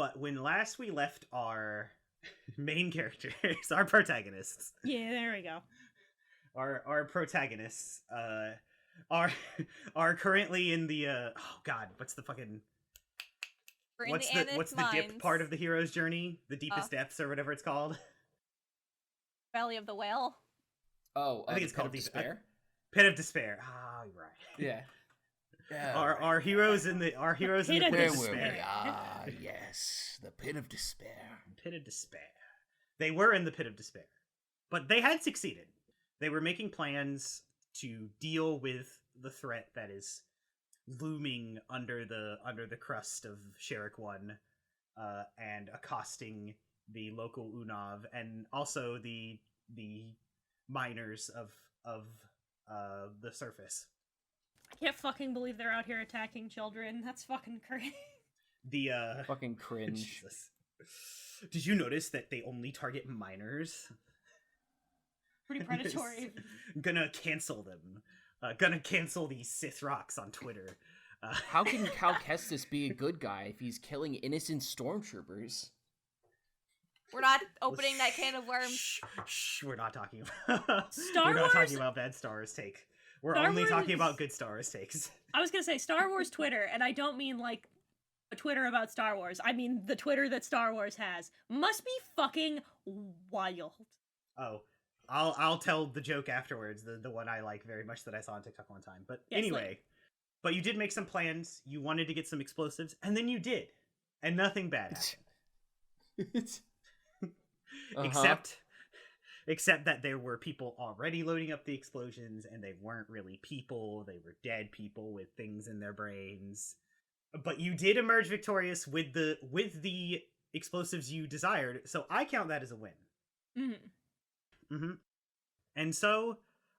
But when last we left our main characters, our protagonists. Yeah, there we go. Our protagonists are currently in the oh god, what's the fucking what's the dip part of the hero's journey? The deepest depths or whatever it's called. Valley of the Whale. Oh, I think it's called Despair. Pit of Despair. Ah, you're right. Yeah. Our heroes in the Pit of Despair. Ah, yes, the Pit of Despair. Pit of Despair. They were in the Pit of Despair, but they had succeeded. They were making plans to deal with the threat that is looming under the crust of Sherik One, and accosting the local Unav and also the miners of the surface. I can't fucking believe they're out here attacking children. That's fucking crazy. The fucking cringe. Jesus. Did you notice that they only target miners? Pretty predatory. Gonna cancel them. Gonna cancel these Sith rocks on Twitter. How can Cal Kestis be a good guy if he's killing innocent stormtroopers? We're not opening that can of worms. Shh, we're not talking about Star We're not Wars? talking about bad Star Wars take. We're Star only Wars... talking about good Star Wars takes. I was gonna say Star Wars Twitter, and I don't mean like a Twitter about Star Wars. I mean the Twitter that Star Wars has. Must be fucking wild. Oh, I'll tell the joke afterwards, the one I like very much that I saw on TikTok one time. But yes, anyway, but you did make some plans. You wanted to get some explosives, and then you did, and nothing bad happened. Except that there were people already loading up the explosions, and they weren't really people. They were dead people with things in their brains. But you did emerge victorious with the explosives you desired, so I count that as a win. And so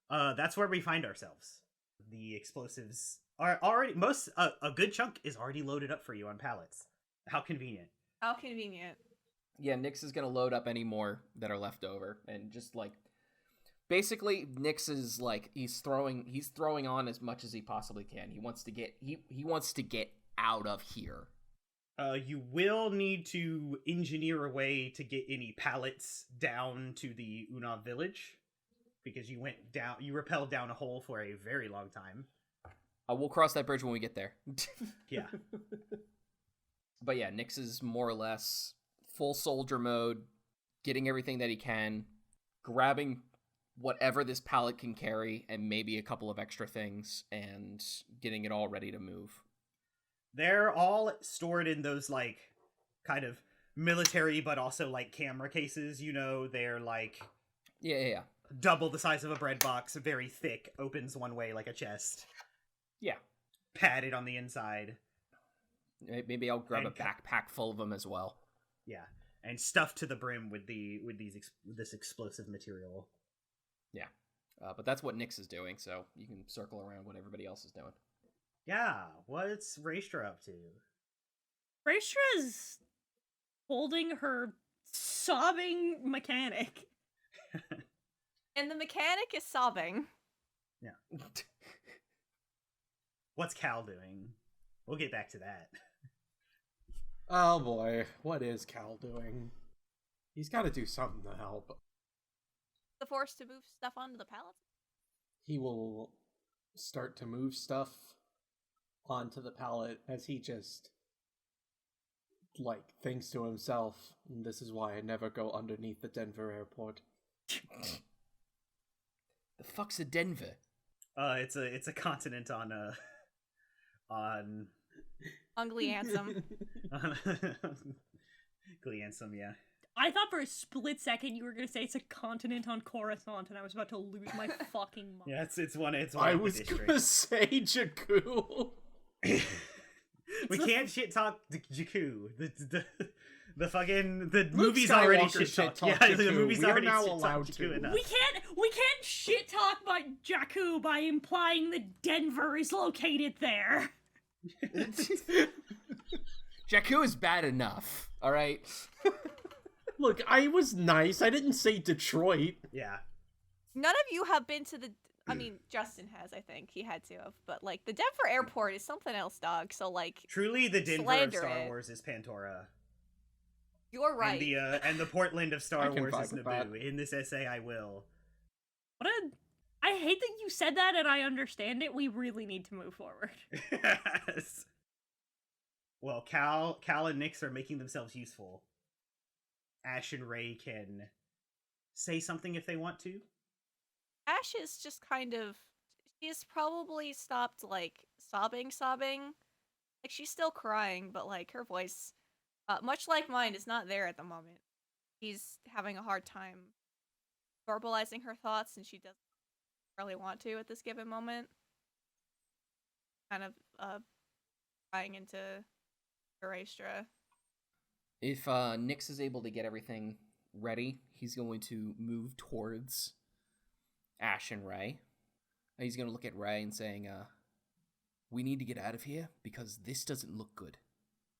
that's where we find ourselves. The explosives are already a good chunk is already loaded up for you on pallets. How convenient. How convenient. Yeah, Nyx is gonna load up any more that are left over, and just like basically Nyx is like he's throwing on as much as he possibly can. He wants to get out of here. You will need to engineer a way to get any pallets down to the Unav village, because you rappelled down a hole for a very long time. We'll cross that bridge when we get there. Yeah. But yeah, Nyx is more or less full soldier mode, getting everything that he can, grabbing whatever this pallet can carry, and maybe a couple of extra things, and getting it all ready to move. They're all stored in those, like, kind of military, but also, like, camera cases, they're, like... Yeah. Double the size of a bread box, very thick, opens one way like a chest. Yeah. Padded on the inside. Maybe I'll grab a backpack full of them as well. Yeah, and stuffed to the brim with this explosive material. Yeah, but that's what Nyx is doing, so you can circle around what everybody else is doing. Yeah, what's Raestra up to? Raestra's holding her sobbing mechanic. And the mechanic is sobbing. Yeah. What's Cal doing? We'll get back to that. Oh boy, what is Cal doing? He's got to do something to help. The force to move stuff onto the pallets? He will start to move stuff onto the pallet as he just, thinks to himself, this is why I never go underneath the Denver airport. The fuck's a Denver? It's a continent on Glianthum. Glianthum, yeah. I thought for a split second you were going to say it's a continent on Coruscant, and I was about to lose my fucking mind. Yeah, it's one. I was going to say Jakku. We can't shit talk Jakku. The Luke movie's Skywalker already shit talked. Yeah, Jakku. the movie's We are already now shit allowed talked to. Jakku enough. We can't shit talk about Jakku by implying that Denver is located there. Jakku is bad enough, alright? Look, I was nice. I didn't say Detroit. Yeah. None of you have been to the... I mean, Justin has, I think. He had to have. But, the Denver airport is something else, dog. So, Truly, the Denver of Star Wars is Pantora. You're right. And the Portland of Star I can Wars vibe is with Naboo. that. In this essay, I will. I hate that you said that and I understand it. We really need to move forward. Yes. Well, Cal and Nyx are making themselves useful. Ash and Ray can say something if they want to. Ash is just kind of. She's probably stopped, like, sobbing. Like, she's still crying, but, like, her voice, much like mine, is not there at the moment. She's having a hard time verbalizing her thoughts, and she doesn't really want to at this given moment. Kind of, crying into Raestra. If Nyx is able to get everything ready, he's going to move towards Ash and Ray. He's going to look at Ray and saying, we need to get out of here because this doesn't look good.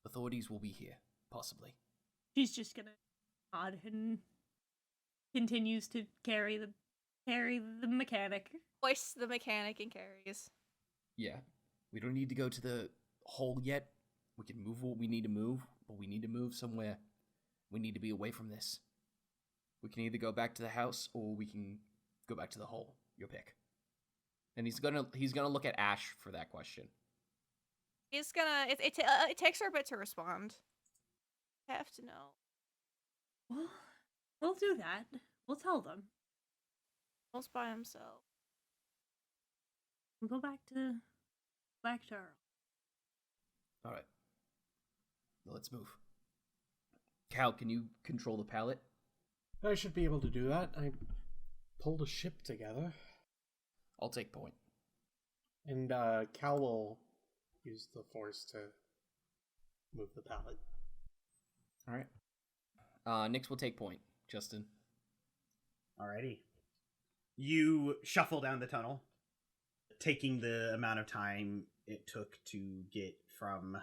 Authorities will be here, possibly. She's just gonna nod and continues to carry the mechanic. Voice the mechanic and carries. Yeah. We don't need to go to the hole yet. We can move what we need to move, but we need to move somewhere. We need to be away from this. We can either go back to the house or we can go back to the hole. Your pick. And he's gonna look at Ash for that question. He's gonna. It takes her a bit to respond. I have to know. Well, we'll do that. We'll tell them. Almost by himself. We'll go back to Earl. All right. Let's move. Cal, can you control the pallet? I should be able to do that. I pulled a ship together. I'll take point. And Cal will use the force to move the pallet. All right. Nyx will take point. Justin. Alrighty. You shuffle down the tunnel, taking the amount of time it took to get from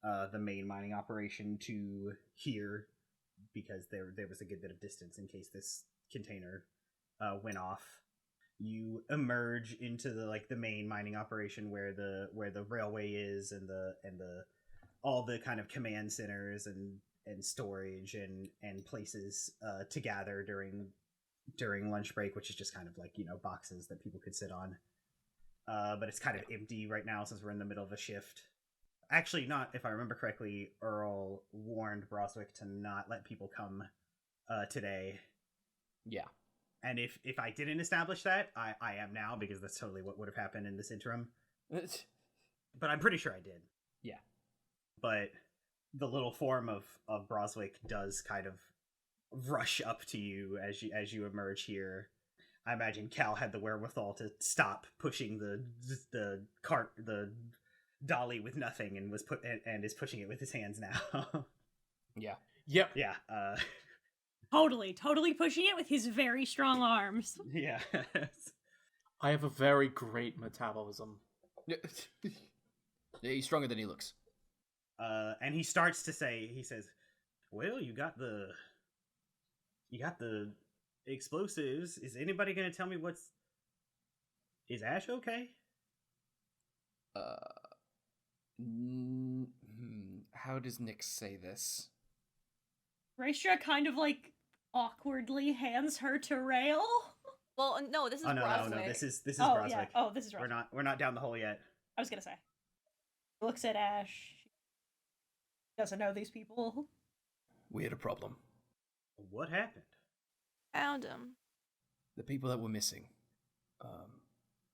the main mining operation to here, because there was a good bit of distance in case this container went off. You emerge into the main mining operation where the railway is and the all the kind of command centers and storage and places to gather during lunch break, which is just kind of like, boxes that people could sit on. But it's kind of empty right now since we're in the middle of a shift. Actually, not, if I remember correctly, Earl warned Broswick to not let people come today. Yeah. And if I didn't establish that, I am now, because that's totally what would have happened in this interim. But I'm pretty sure I did. Yeah. But the little form of Broswick does kind of rush up to you as you emerge here. I imagine Cal had the wherewithal to stop pushing the cart, the dolly with nothing, and is pushing it with his hands now. Yeah. Yep. Yeah. Totally pushing it with his very strong arms. Yeah. I have a very great metabolism. Yeah, he's stronger than he looks. And he starts to say, he says, "Well, you got the explosives. Is anybody going to tell me is Ash okay?" How does Nyx say this? Raestra kind of awkwardly hands her to Rail. Well, no, this is Broswick. No. This is Oh, Broswick. yeah. Oh, this is Broswick. We're not down the hole yet. I was gonna say. Looks at Ash. Doesn't know these people. We had a problem. What happened? Found him. The people that were missing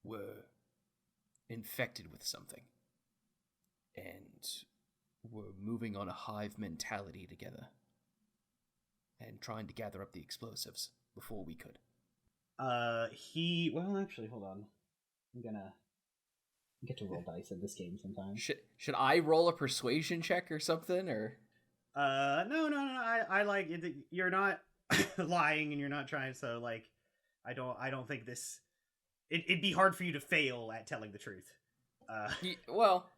were infected with something and were moving on a hive mentality together and trying to gather up the explosives before we could. Actually, hold on. I'm gonna get to roll dice at this game sometime. Should I roll a persuasion check or something, or? No. I like it. You're not lying, and you're not trying. So, I don't think this. It'd be hard for you to fail at telling the truth. Well,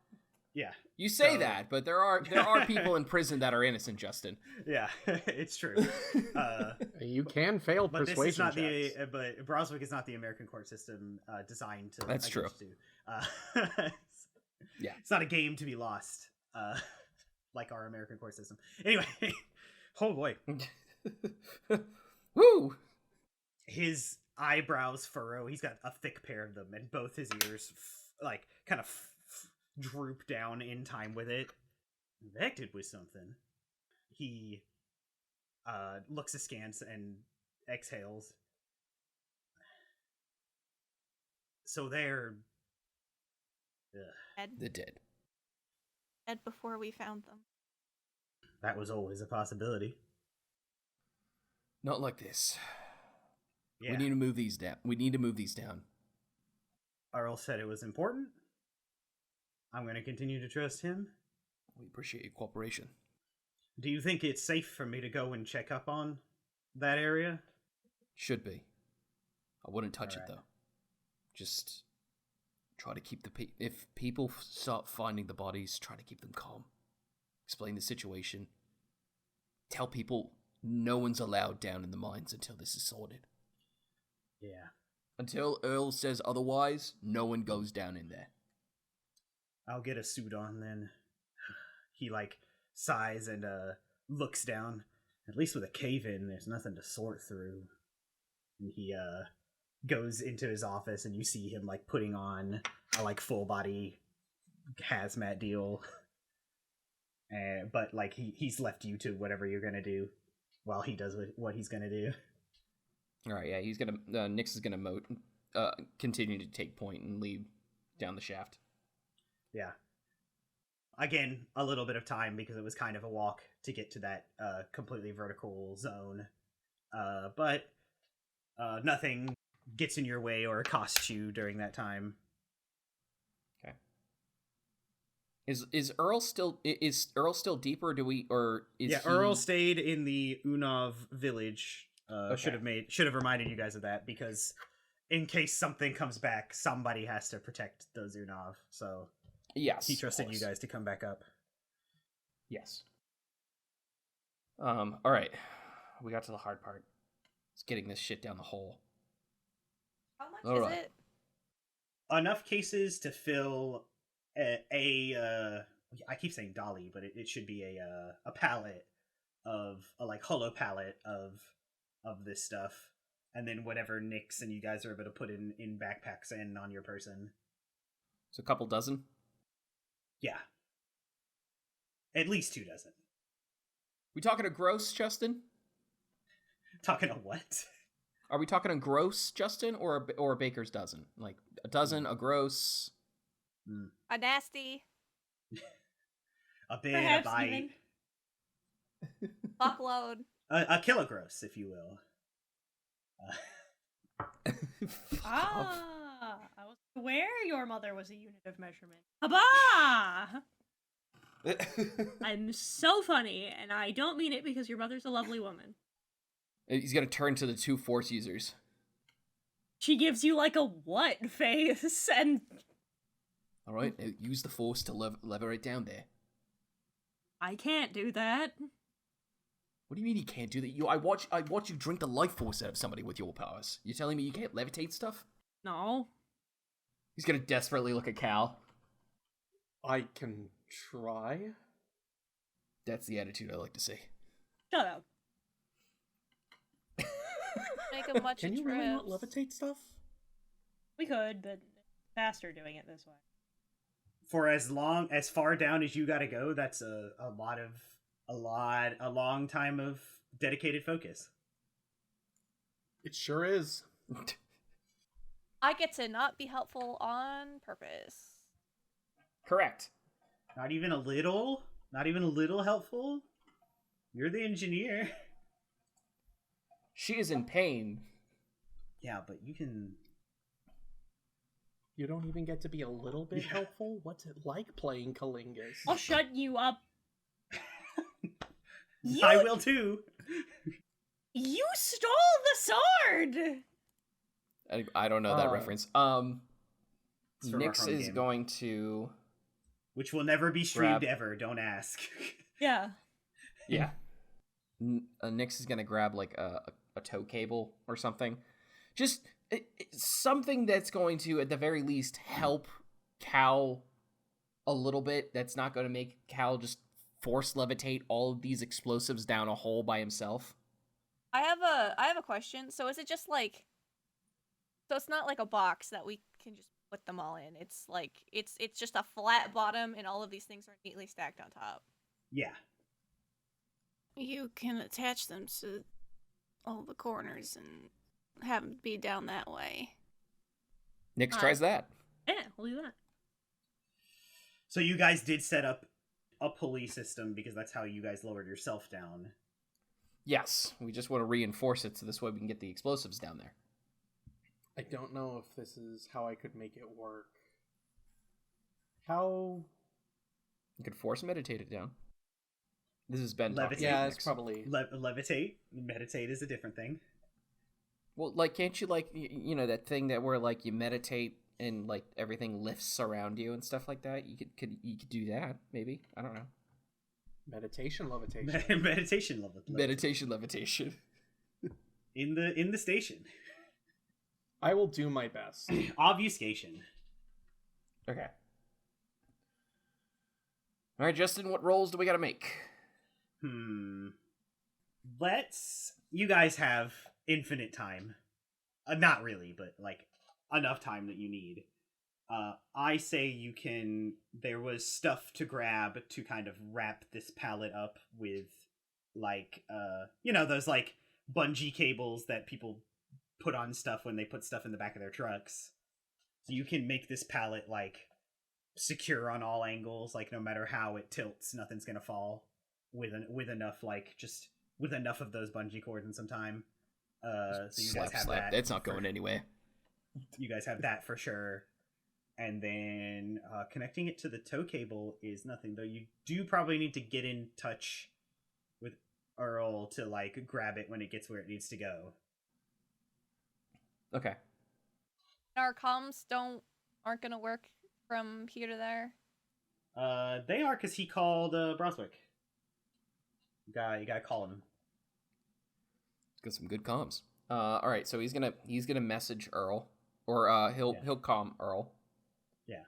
yeah. You say that, but there are people in prison that are innocent, Justin. Yeah, it's true. You can fail but persuasion this is not checks. but Broswick is not the American court system designed to. That's true. Yeah, it's not a game to be lost, like our American court system. Anyway, Oh boy. Woo! His eyebrows furrow. He's got a thick pair of them, and both his ears kind of droop down in time with it. Infected with something. He looks askance and exhales. So they're They're dead. Dead before we found them. that was always a possibility. Not like this. Yeah. We need to move these down. Earl said it was important. I'm going to continue to trust him. We appreciate your cooperation. Do you think it's safe for me to go and check up on that area? Should be. I wouldn't touch Alright. it though. Just try to keep if people start finding the bodies, try to keep them calm. Explain the situation. Tell people no one's allowed down in the mines until this is sorted. Yeah. Until Earl says otherwise, no one goes down in there. I'll get a suit on then. He sighs and looks down. At least with a cave in, there's nothing to sort through. And he goes into his office, and you see him putting on a full body hazmat deal. But he's left you to whatever you're gonna do while he does what he's gonna do. All right, yeah, he's gonna. Nyx is gonna continue to take point and lead down the shaft. Yeah. Again, a little bit of time because it was kind of a walk to get to that completely vertical zone. But nothing gets in your way or costs you during that time. Okay. Is Earl still deeper? Earl stayed in the Unav village. Okay. Should have reminded you guys of that because in case something comes back, somebody has to protect those Unav. So Yes. he trusted you guys to come back up. Yes. All right. We got to the hard part. It's getting this shit down the hole. How much All is right. it? Enough cases to fill I keep saying dolly, but it should be a pallet of a hollow pallet of this stuff, and then whatever Nyx and you guys are able to put in backpacks and on your person. It's a couple dozen. Yeah, at least 2 dozen. We talking a gross, Justin? Talking a what? Are we talking a gross, Justin, or a baker's dozen? Like a dozen, a gross? A nasty. A bit, Perhaps a bite, even. Fuckload. a kilogross, if you will. I was aware your mother was a unit of measurement. Haba! I'm so funny, and I don't mean it because your mother's a lovely woman. He's gonna turn to the 2 force users. She gives you a what face, and All right, now use the force to lever it down there. I can't do that. What do you mean you can't do that? I watch you drink the life force out of somebody with your powers. You're telling me you can't levitate stuff? No. He's gonna desperately look at Cal. I can try. That's the attitude I like to see. Shut up. Make a bunch Can of you really not trips. levitate stuff? We could, but faster doing it this way. For as far down as you gotta go, that's a long time of dedicated focus. It sure is. I get to not be helpful on purpose. Correct. Not even a little helpful. You're the engineer. She is in pain. Yeah, but you can. You don't even get to be a little bit Yeah. helpful? What's it like playing Kalingas? I'll shut you up. You, I will too. You stole the sword! I don't know that reference. It's from Nyx Arcane is game. going to. Which will never be streamed Grab. ever. Don't ask. Yeah. Yeah. Nyx is gonna grab a tow cable or something. Just something that's going to, at the very least, help Cal a little bit. That's not going to make Cal just force levitate all of these explosives down a hole by himself? I have a question. So is it just like, so it's not like a box that we can just put them all in. It's like it's just a flat bottom and all of these things are neatly stacked on top. Yeah. You can attach them to all the corners and have them be down that way. Nyx tries that. Yeah, we'll do that. So you guys did set up a pulley system because that's how you guys lowered yourself down. Yes, we just want to reinforce it so this way we can get the explosives down there. I don't know if this is how I could make it work. How? You could force meditate it down. This has been talking. Levitate. Yeah, Nyx. it's probably... Levitate. Meditate is a different thing. Well, like, can't you, like, you know, that thing that where, like, you meditate and, like, everything lifts around you and stuff like that? You could do that, maybe. I don't know. Meditation levitation. Meditation levitation. Meditation levitation. In the station. I will do my best. Obfuscation. Okay. All right, Justin, what rolls do we gotta make? You guys have infinite time. Not really, but, like, enough time that you need. I say you can... There was stuff to grab to kind of wrap this pallet up with, like, you know, those, like, bungee cables that people put on stuff when they put stuff in the back of their trucks. So you can make this pallet, like, secure on all angles, like, no matter how it tilts, nothing's gonna fall with enough, like, just with enough of those bungee cords and some time. So you guys have that. It's not going anywhere. You guys have that for sure. And then connecting it to the tow cable is nothing, though you do probably need to get in touch with Earl to, like, grab it when it gets where it needs to go. Okay. Our comms aren't gonna work from here to there. They are, because he called Broswick. You gotta call him. Got some good comms. All right, so he's gonna message Earl, or he'll calm Earl. Yeah.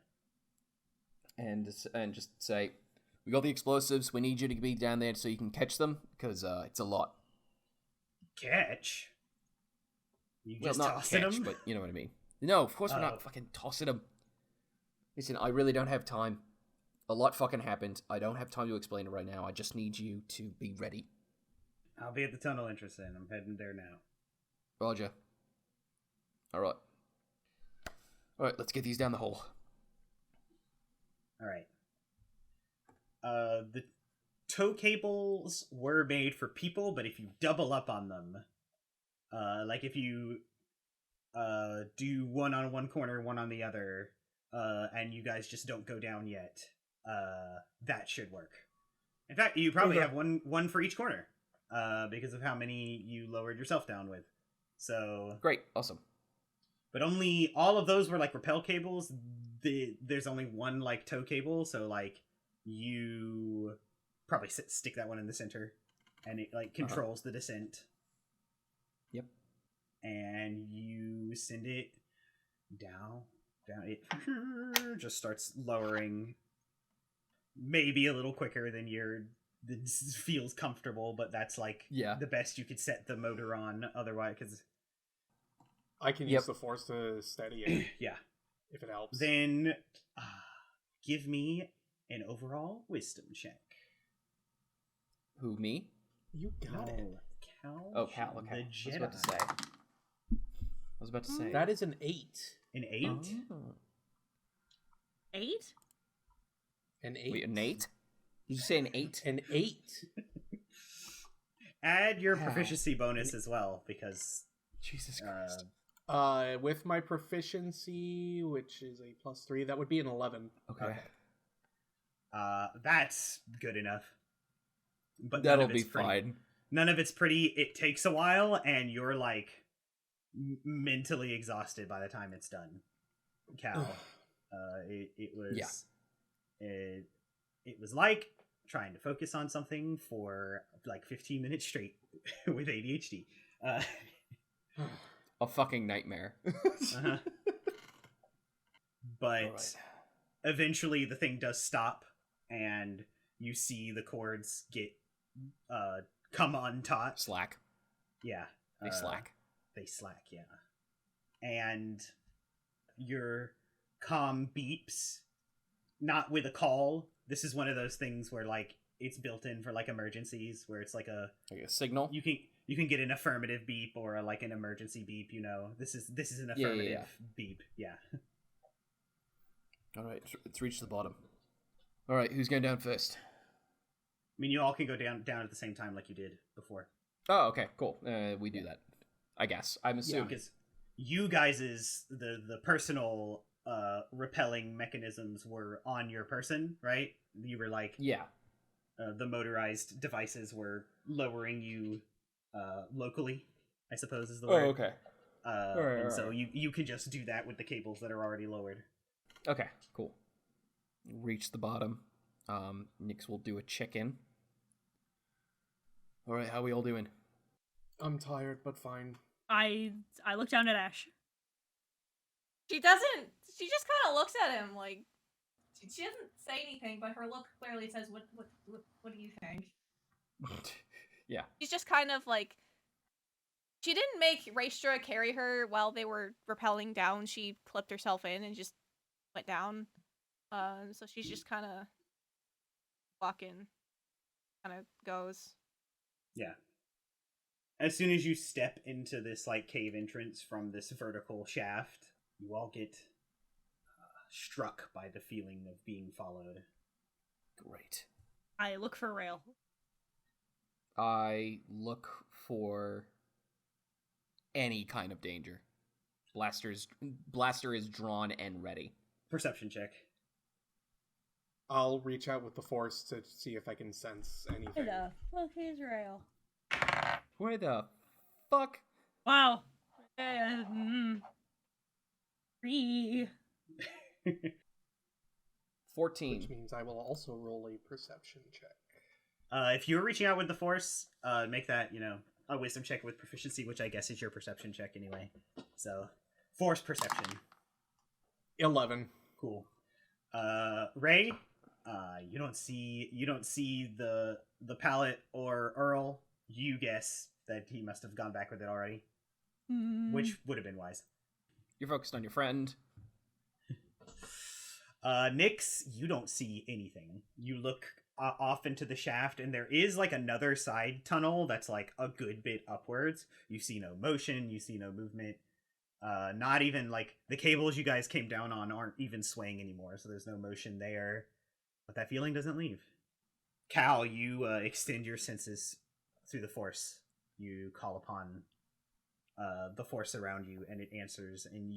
And just say, we got the explosives. We need you to be down there so you can catch them because it's a lot. Catch? You Well, just not tossing catch, them? but you know what I mean. No, of course we're not fucking tossing them. Listen, I really don't have time. A lot fucking happened. I don't have time to explain it right now. I just need you to be ready. I'll be at the tunnel entrance then. I'm heading there now. Roger. Alright. Alright, let's get these down the hole. Alright. The tow cables were made for people, but if you double up on them, like if you do one on one corner, one on the other, and you guys just don't go down yet, that should work. In fact, you probably have one for each corner, because of how many you lowered yourself down with. So Great, awesome. but only all of those were like rappel cables. There's only one like tow cable, so like you probably stick that one in the center, and it like controls the descent. Yep. And you send it down. It just starts lowering, maybe a little quicker than it feels comfortable, but that's like the best you could set the motor on. Otherwise, because I can use the force to steady it. yeah, if it helps. Then give me an overall wisdom check. Who, me? You got it. Cal. Oh, Cal, okay. The Jedi. I was about to say. That is an 8. An 8? Oh. 8? An 8. Wait, an 8? Did you say an 8? An 8. Add your proficiency bonus as well, because Jesus Christ. With my proficiency, which is a +3, that would be an 11. Okay. That's good enough. But that'll be fine. None of it's pretty. It takes a while, and you're like mentally exhausted by the time it's done. Cal, it was it was like trying to focus on something for like 15 minutes straight with ADHD. A fucking nightmare. But eventually the thing does stop, and you see the cords get come untaut. Slack. Yeah. They slack. They slack, yeah. And your comm beeps, not with a call. This is one of those things where like it's built in for like emergencies, where it's like a signal. You can get an affirmative beep or like an emergency beep. You know, this is an affirmative beep. Yeah. All right, let's reach the bottom. All right, who's going down first? I mean, you all can go down at the same time like you did before. Oh, okay, cool. We do that. I guess. I'm assuming. Because you guys' the personal repelling mechanisms were on your person, right? You were like, yeah. The motorized devices were lowering you locally, I suppose is the word. Oh, okay. And so you can just do that with the cables that are already lowered. Okay, cool. Reach the bottom. Nyx will do a check-in. All right, how are we all doing? I'm tired, but fine. I look down at Ash. She just kind of looks at him like, she doesn't say anything, but her look clearly says, what do you think? Yeah. She's just kind of like, she didn't make Raestra carry her while they were rappelling down. She clipped herself in and just went down. So she's just kind of walking, kind of goes. Yeah. As soon as you step into this like cave entrance from this vertical shaft, you all get struck by the feeling of being followed. Great. I look for Rail. I look for any kind of danger. Blaster is drawn and ready. Perception check. I'll reach out with the force to see if I can sense anything. Where the fuck is Rail? Where the fuck? Wow. 3. 14. Which means I will also roll a perception check. If you're reaching out with the force, make that, a wisdom check with proficiency, which I guess is your perception check anyway. So, force perception. 11. Cool. Ray, you don't see the pallet or Earl. You guess that he must have gone back with it already, which would have been wise. You're focused on your friend. Nyx, you don't see anything. You look off into the shaft, and there is like another side tunnel that's like a good bit upwards. You see no motion. You see no movement. Not even like the cables you guys came down on aren't even swaying anymore, so there's no motion there. But that feeling doesn't leave. Cal, you extend your senses through the force. You call upon the force around you, and it answers, and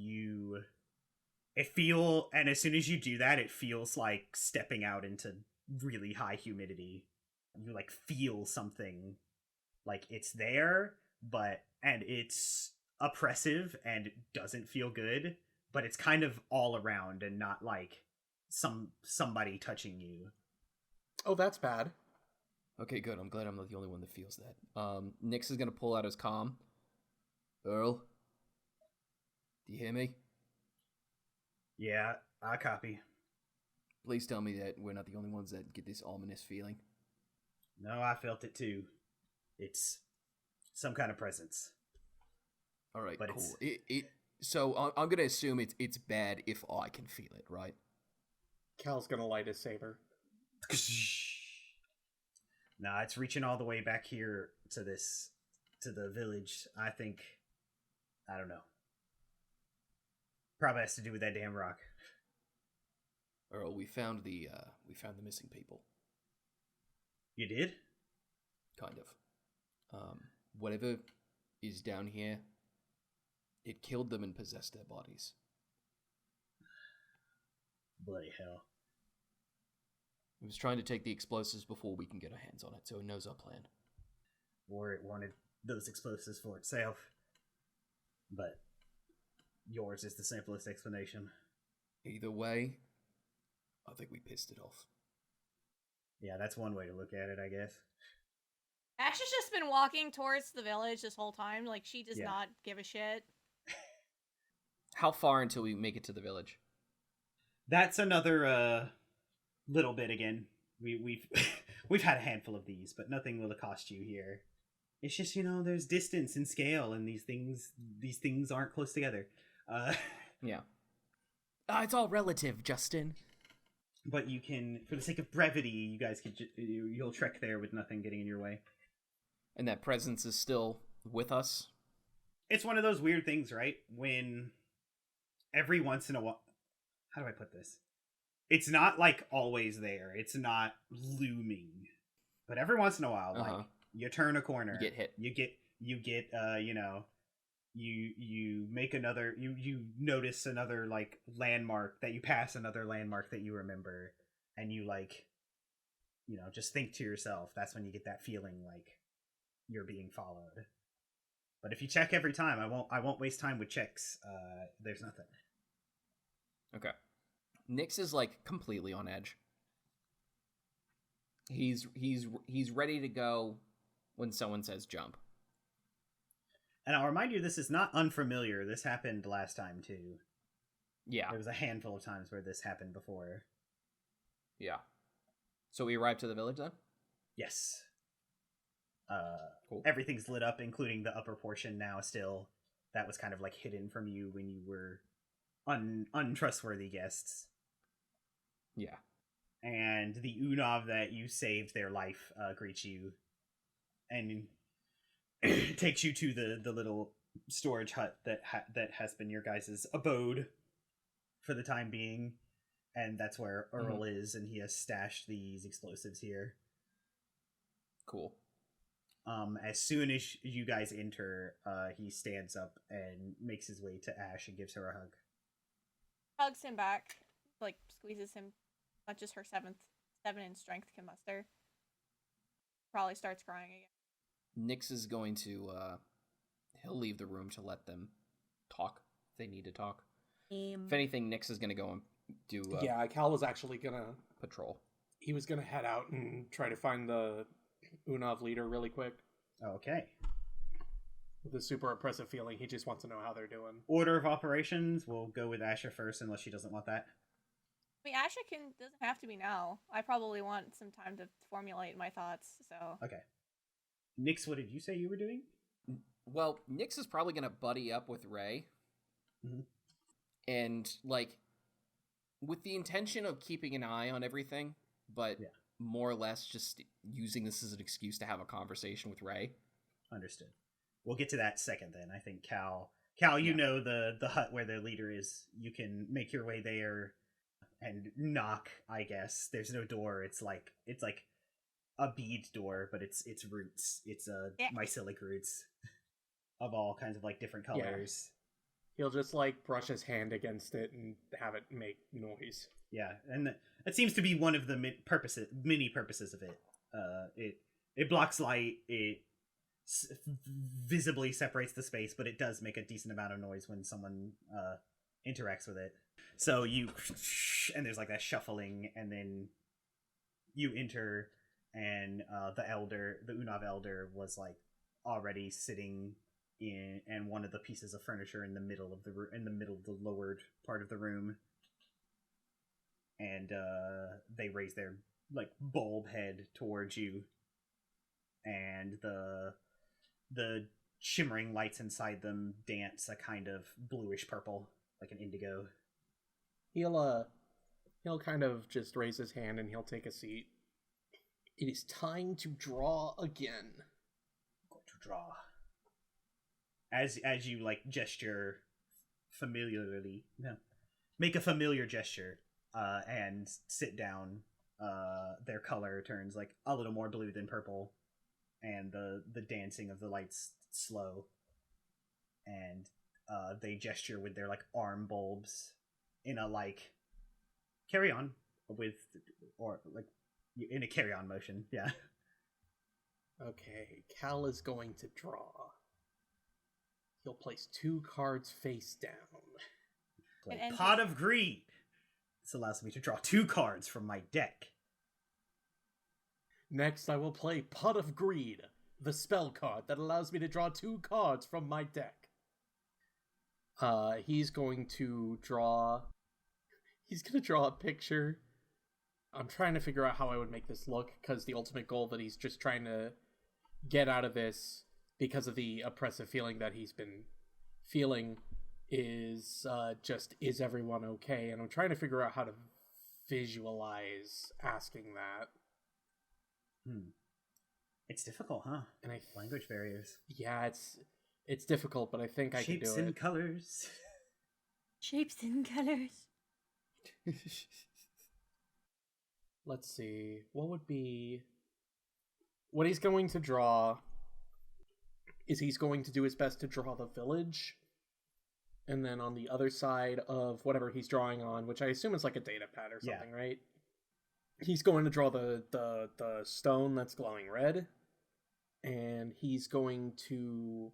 and as soon as you do that, it feels like stepping out into really high humidity. You like feel something like it's there, and it's oppressive and it doesn't feel good, but it's kind of all around and not like somebody touching you. Oh, that's bad. Okay, good. I'm glad I'm not the only one that feels that. Nyx is gonna pull out his comm. Earl, do you hear me? Yeah, I copy. Please tell me that we're not the only ones that get this ominous feeling. No, I felt it too. It's some kind of presence. All right, but cool. So I'm gonna assume it's bad if I can feel it, right? Cal's gonna light his saber. Nah, it's reaching all the way back here to the village. I don't know. Probably has to do with that damn rock. Earl, we found the missing people. You did? Kind of. Whatever is down here, it killed them and possessed their bodies. Bloody hell. It was trying to take the explosives before we can get our hands on it, so it knows our plan. Or it wanted those explosives for itself. But yours is the simplest explanation. Either way, I think we pissed it off. Yeah, that's one way to look at it, I guess. Ash has just been walking towards the village this whole time. Like, she does not give a shit. How far until we make it to the village? That's another little bit again. we've we've had a handful of these, but nothing will accost you here. It's just, there's distance and scale, and these things aren't close together. Yeah. It's all relative, Justin. But you can, for the sake of brevity, you guys can you'll trek there with nothing getting in your way. And that presence is still with us. It's one of those weird things, right? When every once in a while, how do I put this? It's not like always there. It's not looming, but every once in a while, like you turn a corner, you get hit. You make another, you notice another like landmark, that you pass another landmark that you remember, and you like, just think to yourself, that's when you get that feeling like you're being followed. But if you check every time, I won't waste time with checks. There's nothing. Okay. Nyx is like completely on edge. He's ready to go when someone says jump. And I'll remind you, this is not unfamiliar. This happened last time too. Yeah. There was a handful of times where this happened before. Yeah. So we arrived to the village then? Yes. Cool. Everything's lit up, including the upper portion now still. That was kind of like hidden from you when you were untrustworthy guests. Yeah. And the Unav that you saved their life greets you and takes you to the little storage hut that has been your guys' abode for the time being. And that's where Earl is, and he has stashed these explosives here. Cool. As soon as you guys enter, he stands up and makes his way to Ash and gives her a hug. Hugs him back, like squeezes him, much as her 7 in strength can muster. Probably starts crying again. Nyx is going to, he'll leave the room to let them talk if they need to talk. If anything, Nyx is going to go and do yeah, Cal was actually going to patrol. He was going to head out and try to find the Unav leader really quick. Okay. With a super oppressive feeling, he just wants to know how they're doing. Order of operations, we'll go with Asha first, unless she doesn't want that. I mean, Ashaa doesn't have to be now. I probably want some time to formulate my thoughts, so... Okay. Nyx, what did you say you were doing? Well, Nyx is probably going to buddy up with Ray. Mm-hmm. And, like, with the intention of keeping an eye on everything, but more or less just using this as an excuse to have a conversation with Ray. Understood. We'll get to that second then. I think Cal, you know the hut where their leader is. You can make your way there and knock, I guess. There's no door. It's like a bead door, but it's roots. It's mycelic roots of all kinds of like different colors. Yeah. He'll just like brush his hand against it and have it make noise. Yeah, and that seems to be one of the many purposes of it. It blocks light. It visibly separates the space, but it does make a decent amount of noise when someone interacts with it. So and there's like that shuffling, and then you enter, and the Unav elder was like already sitting in, and one of the pieces of furniture in the middle of the lowered part of the room, and they raise their like bulb head towards you, and the shimmering lights inside them dance a kind of bluish purple, like an indigo. He'll kind of just raise his hand and he'll take a seat. It is time to draw again. I'm going to draw. As you like gesture familiarly, make a familiar gesture, and sit down. Their color turns like a little more blue than purple, and the dancing of the lights slow, and they gesture with their like arm bulbs in a like carry on with, or like in a carry on motion. Yeah. Okay, Cal is going to draw. He'll place 2 cards face down. Like Pot of Greed. This allows me to draw 2 cards from my deck. Next, I will play Pot of Greed, the spell card that allows me to draw 2 cards from my deck. He's going to draw a picture I'm trying to figure out how I would make this look, because the ultimate goal that he's just trying to get out of this because of the oppressive feeling that he's been feeling is just, is everyone okay? And I'm trying to figure out how to visualize asking that. It's difficult, huh? And language barriers. Yeah, it's difficult, but I think I can do it. Shapes and colors. Shapes and colors. Let's see. What he's going to draw is he's going to do his best to draw the village. And then on the other side of whatever he's drawing on, which I assume is like a data pad or something, right? He's going to draw the stone that's glowing red. And he's going to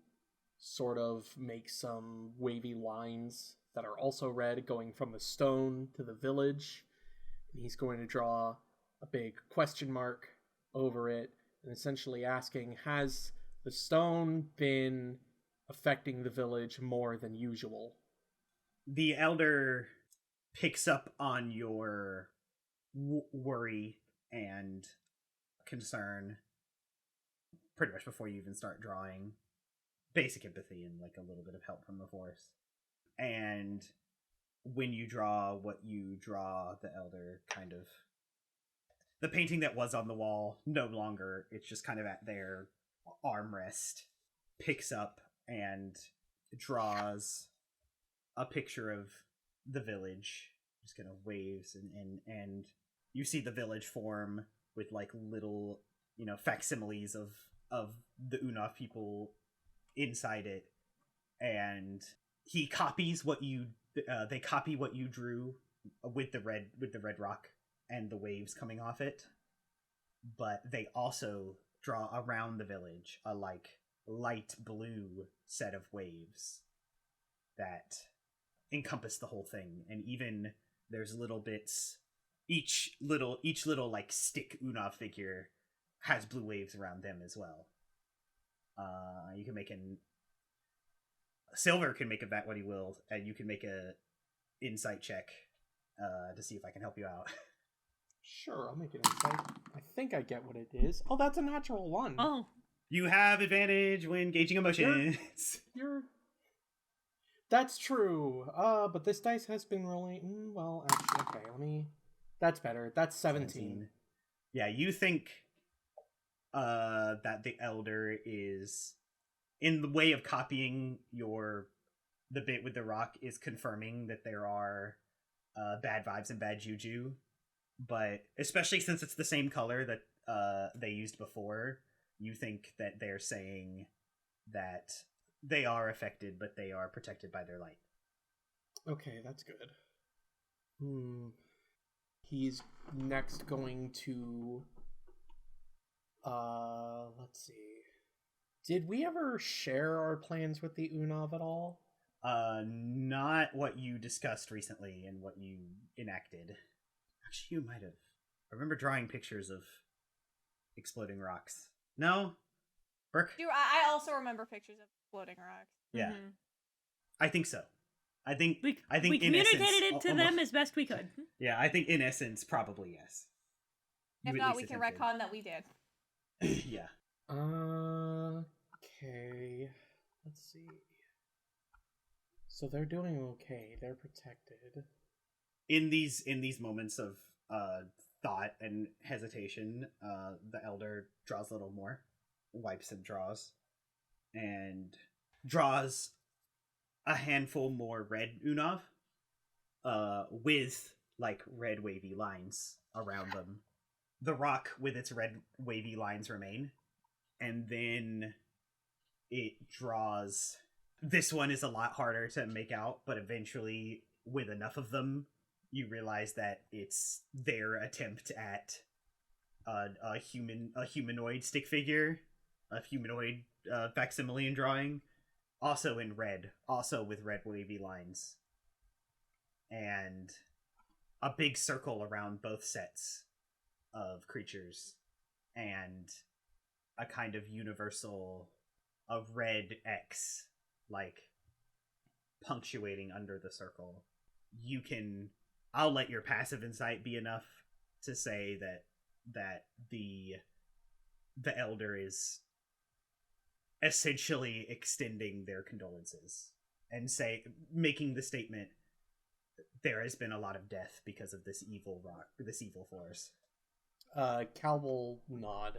sort of make some wavy lines that are also red going from the stone to the village. And he's going to draw a big question mark over it and essentially asking, has the stone been affecting the village more than usual? The elder picks up on your worry and concern pretty much before you even start drawing. Basic empathy and like a little bit of help from the force. And when you draw what you draw, the elder kind of... The painting that was on the wall, no longer, it's just kind of at their armrest, picks up and draws a picture of the village. Just kind of waves and you see the village form with like little, facsimiles of the Unav people inside it, and he copies what you they copy what you drew with the red rock and the waves coming off it, but they also draw around the village a like light blue set of waves that encompass the whole thing. And even there's little bits, each little like stick Unav figure has blue waves around them as well. You can make Silver can make of that what he will, and you can make a insight check to see if I can help you out. Sure, I'll make an insight. I think I get what it is. Oh, that's a natural one. Oh. You have advantage when gauging emotions. That's true. But this dice has been rolling. Well, actually, okay. That's better. That's 17. Yeah, you think that the elder is, in the way of copying the bit with the rock, is confirming that there are bad vibes and bad juju, but especially since it's the same color that they used before, you think that they're saying that they are affected, but they are protected by their light. Okay, that's good. He's next going to let's see. Did we ever share our plans with the Unav at all? Not what you discussed recently and what you enacted. Actually, you might have. I remember drawing pictures of exploding rocks. No? Brooke? I also remember pictures of floating rocks. Yeah. Mm-hmm. I think so. I think We in communicated essence, it to them as best we could. Yeah, I think in essence, probably yes. If You at not, least we can attempted. retcon that we did. Yeah. Okay. Let's see. So they're doing okay. They're protected. In these moments of thought and hesitation, the elder draws a little more, wipes and draws a handful more red Unav, with like red wavy lines around them. The rock with its red wavy lines remain, and then it draws. This one is a lot harder to make out, but eventually, with enough of them, you realize that it's their attempt at a humanoid stick figure, a humanoid facsimile drawing, also in red, also with red wavy lines, and a big circle around both sets of creatures, and a kind of universal of red X, like punctuating under the circle. I'll let your passive insight be enough to say that the elder is essentially extending their condolences and making the statement, there has been a lot of death because of this evil force. Cal will nod,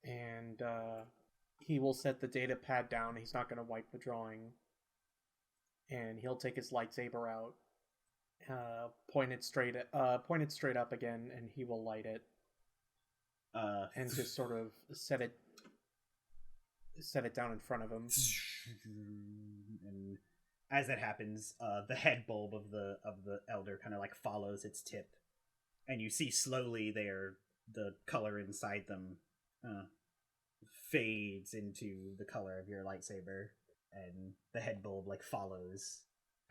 and he will set the data pad down. He's not going to wipe the drawing, and he'll take his lightsaber out, point it straight up again, and he will light it, and just sort of set it down in front of him. And as that happens, the head bulb of the elder kind of like follows its tip, and you see slowly the color inside them fades into the color of your lightsaber, and the head bulb like follows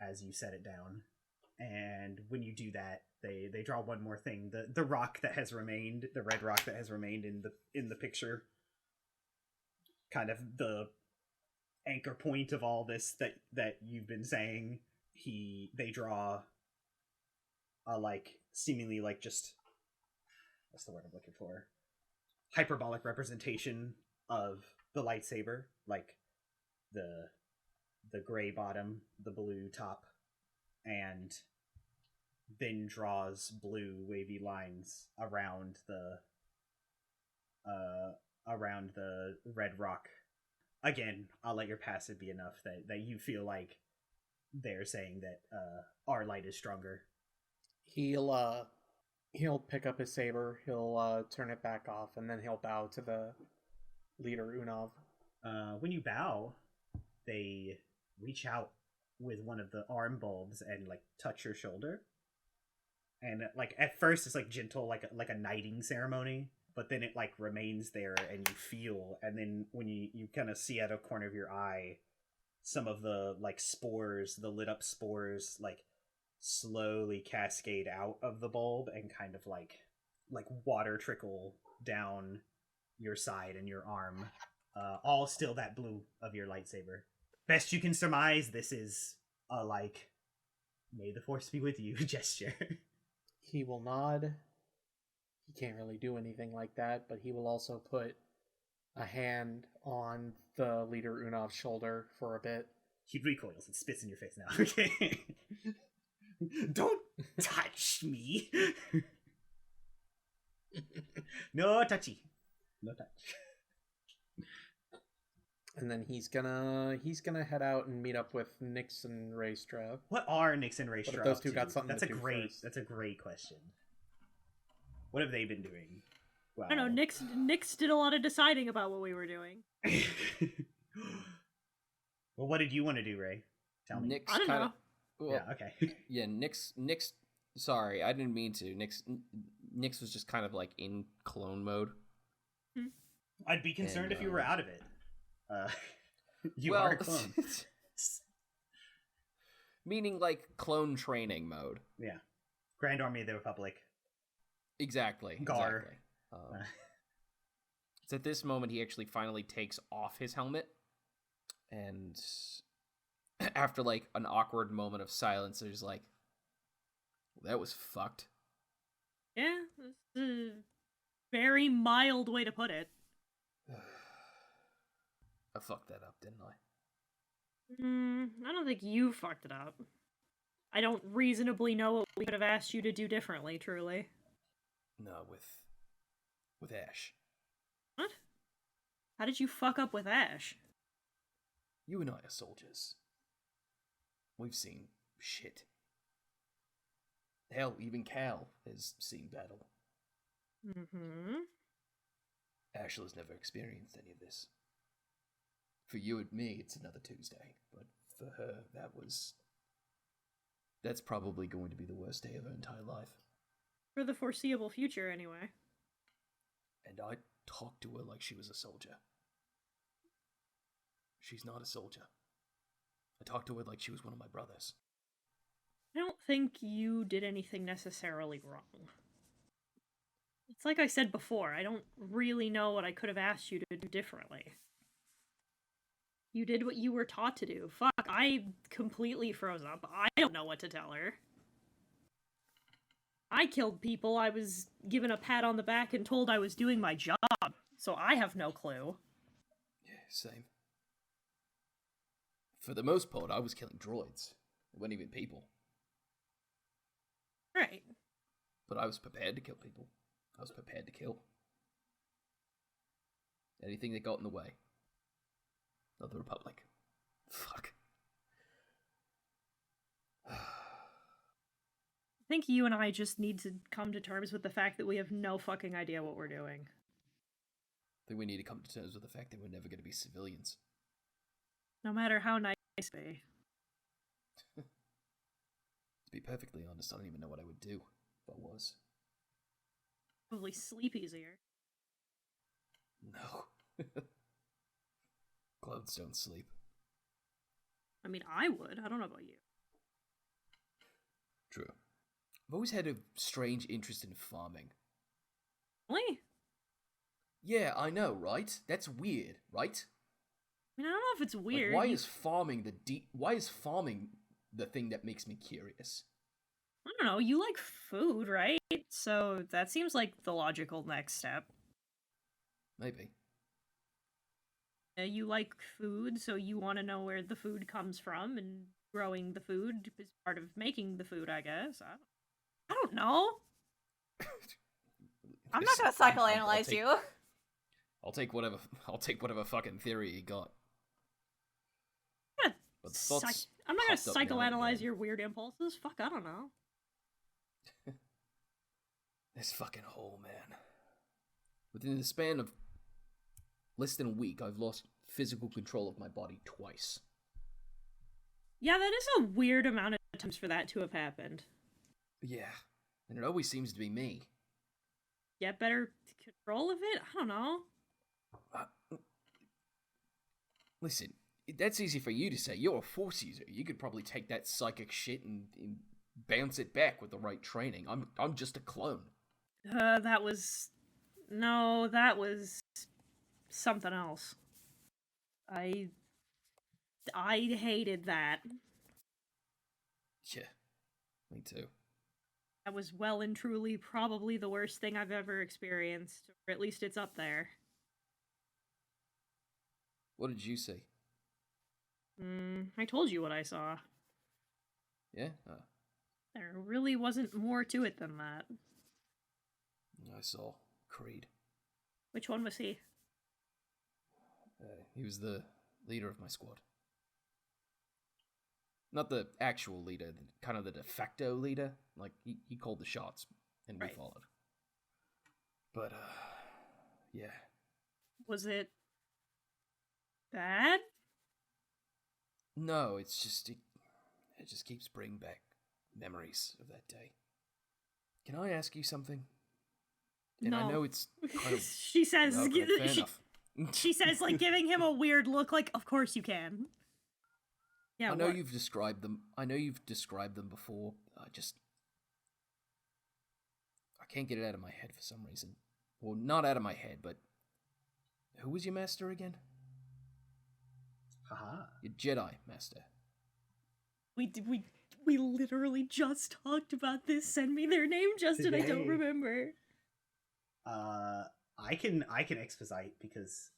as you set it down. And when you do that, they draw one more thing. The rock that has remained, the red rock that has remained in the picture, kind of the anchor point of all this that you've been saying. They draw a like seemingly like just, what's the word I'm looking for, hyperbolic representation of the lightsaber, like the gray bottom, the blue top, and then draws blue wavy lines around the red rock. Again, I'll let your passive be enough that you feel like they're saying that our light is stronger. He'll pick up his saber, he'll turn it back off, and then he'll bow to the leader, Unav. When you bow, they reach out with one of the arm bulbs and like touch your shoulder. And like at first it's like gentle, like a knighting ceremony, but then it like remains there and you feel, and then when you kind of see out of corner of your eye some of the like spores, the lit up spores, like slowly cascade out of the bulb and kind of like water trickle down your side and your arm, all still that blue of your lightsaber. Best you can surmise, this is a like, may the force be with you gesture. He will nod. He can't really do anything like that, but he will also put a hand on the leader Unav's shoulder for a bit. He recoils and spits in your face now. Okay. Don't touch me. No touchy. No touch. And then he's gonna head out and meet up with Nyx and Raestra. What are Nyx and Raestra? But if those two up got to? something That's to a do great. first. That's a great question. What have they been doing? Well, I don't know. Nyx did a lot of deciding about what we were doing. Well, what did you want to do, Ray? Tell me. Nyx I don't kinda, know. Well, Yeah. Okay. yeah, Nyx. Sorry, I didn't mean to. Nyx was just kind of like in clone mode. I'd be concerned if you were out of it. You well, are a clone. Meaning like clone training mode. Yeah. Grand Army of the Republic. Exactly. Gar. Exactly. It's at this moment he actually finally takes off his helmet, and after like an awkward moment of silence, there's like, well, that was fucked. Yeah, that's a very mild way to put it. I fucked that up, didn't I? I don't think you fucked it up. I don't reasonably know what we could have asked you to do differently, truly. No, with Ash. What? How did you fuck up with Ash? You and I are soldiers. We've seen shit. Hell, even Cal has seen battle. Mm-hmm. Ashla's never experienced any of this. For you and me, it's another Tuesday, but for her, that's probably going to be the worst day of her entire life. For the foreseeable future, anyway. And I talked to her like she was a soldier. She's not a soldier. I talked to her like she was one of my brothers. I don't think you did anything necessarily wrong. It's like I said before, I don't really know what I could have asked you to do differently. You did what you were taught to do. Fuck, I completely froze up. I don't know what to tell her. I killed people. I was given a pat on the back and told I was doing my job, so I have no clue. Yeah, same. For the most part, I was killing droids. They weren't even people. Right. But I was prepared to kill people. I was prepared to kill. Anything that got in the way of the Republic. Fuck. I think you and I just need to come to terms with the fact that we have no fucking idea what we're doing. I think we need to come to terms with the fact that we're never going to be civilians. No matter how nice they be. To be perfectly honest, I don't even know what I would do if I was. Probably sleep easier. No. Clothes don't sleep. I mean, I would. I don't know about you. True. I've always had a strange interest in farming. Really? Yeah, I know, right? That's weird, right? I mean, I don't know if it's weird. Like, why is farming the thing that makes me curious? I don't know. You like food, right? So that seems like the logical next step. Maybe. You like food, so you want to know where the food comes from, and growing the food is part of making the food, I guess. I don't know. I'm not gonna psychoanalyze you. I'll take whatever fucking theory you got. But I'm not gonna psychoanalyze your weird impulses. Fuck, I don't know. This fucking hole, man. Within the span of less than a week, I've lost physical control of my body twice. Yeah, that is a weird amount of times for that to have happened. Yeah, and it always seems to be me. Get better control of it? I don't know. Listen, that's easy for you to say. You're a Force user. You could probably take that psychic shit and bounce it back with the right training. I'm just a clone. That was something else. I hated that. Yeah, me too. That was well and truly probably the worst thing I've ever experienced, or at least it's up there. What did you see? I told you what I saw. Yeah? There really wasn't more to it than that. I saw Creed. Which one was he? He was the leader of my squad. Not the actual leader, kind of the de facto leader. Like, he called the shots, and we followed. But, yeah. Was it bad? No, it's just, it just keeps bringing back memories of that day. Can I ask you something? And no. I know it's kind of... She says... No, fair enough. She says, like, giving him a weird look, like, of course you can. Yeah, I know you've described them. I know you've described them before. I can't get it out of my head for some reason. Well, not out of my head, but who was your master again? Haha. Your Jedi master. We literally just talked about this. Send me their name, Justin. I don't remember. I can exposite because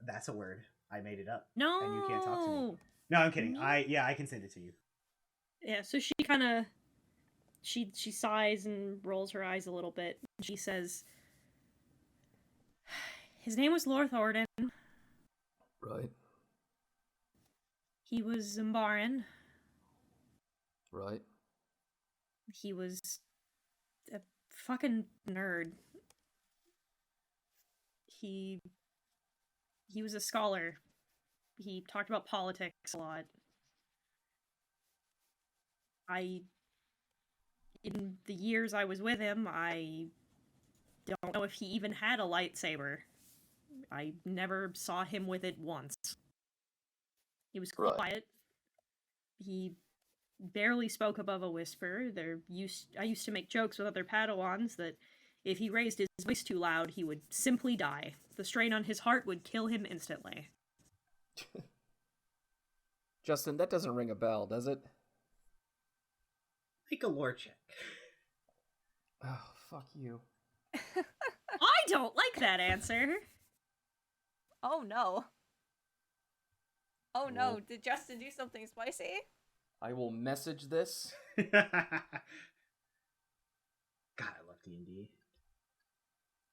that's a word. I made it up. No. And you can't talk to me. No, I'm kidding. No. I can send it to you. Yeah, so she kind of she sighs and rolls her eyes a little bit. She says, his name was Lord Thornton. Right. He was Zimbaran. Right. He was a fucking nerd. He was a scholar. He talked about politics a lot. In the years I was with him, I don't know if he even had a lightsaber. I never saw him with it once. He was quiet. Right. He barely spoke above a whisper. I used to make jokes with other Padawans that if he raised his voice too loud, he would simply die. The strain on his heart would kill him instantly. Justin, that doesn't ring a bell, does it? Make a lore check. Oh, fuck you. I don't like that answer. Oh no. Oh no, Well- did Justin do something spicy? I will message this. God, I love D&D.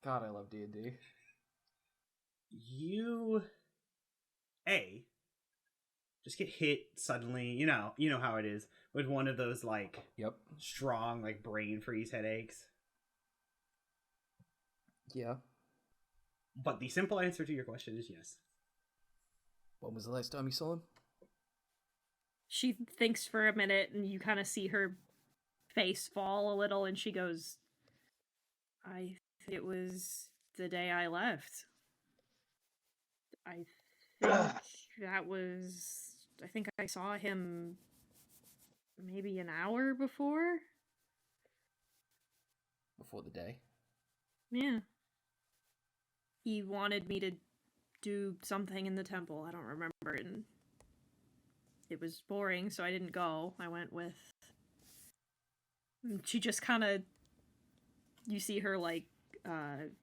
God, I love D&D. You just get hit suddenly, you know how it is, with one of those like Yep. strong like brain freeze headaches. Yeah. But the simple answer to your question is yes. When was the last time you saw him? She thinks for a minute, and you kind of see her face fall a little, and she goes, I think it was the day I left. I think I saw him maybe an hour before. Before the day. Yeah. He wanted me to do something in the temple. I don't remember. And it was boring, so I didn't go. I went with... She just kind of... You see her, like,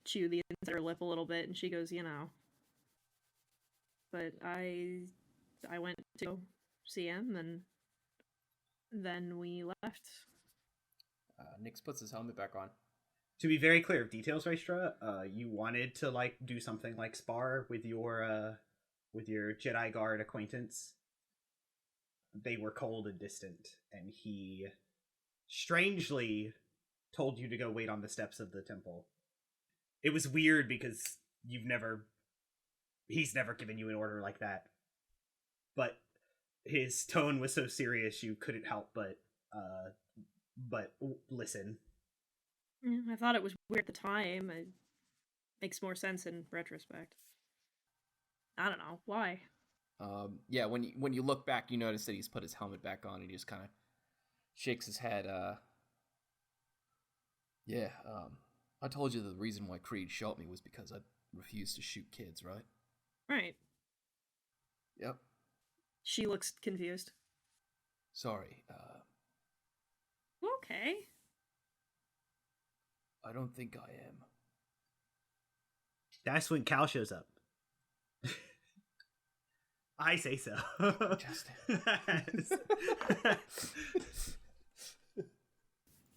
chew the inside of her lip a little bit, and she goes, But I went to go see him, and then we left. Nyx puts his helmet back on. To be very clear of details, Raestra, you wanted to like do something like spar with your Jedi Guard acquaintance. They were cold and distant, and he strangely told you to go wait on the steps of the temple. It was weird because he's never given you an order like that. But his tone was so serious you couldn't help but listen. I thought it was weird at the time. It makes more sense in retrospect. I don't know. Why? Yeah, when you look back, you notice that he's put his helmet back on and he just kind of shakes his head. I told you the reason why Creed shot me was because I refused to shoot kids, right? Right. Yep. She looks confused. Sorry, Okay. I don't think I am. That's when Cal shows up. I say so. Justin.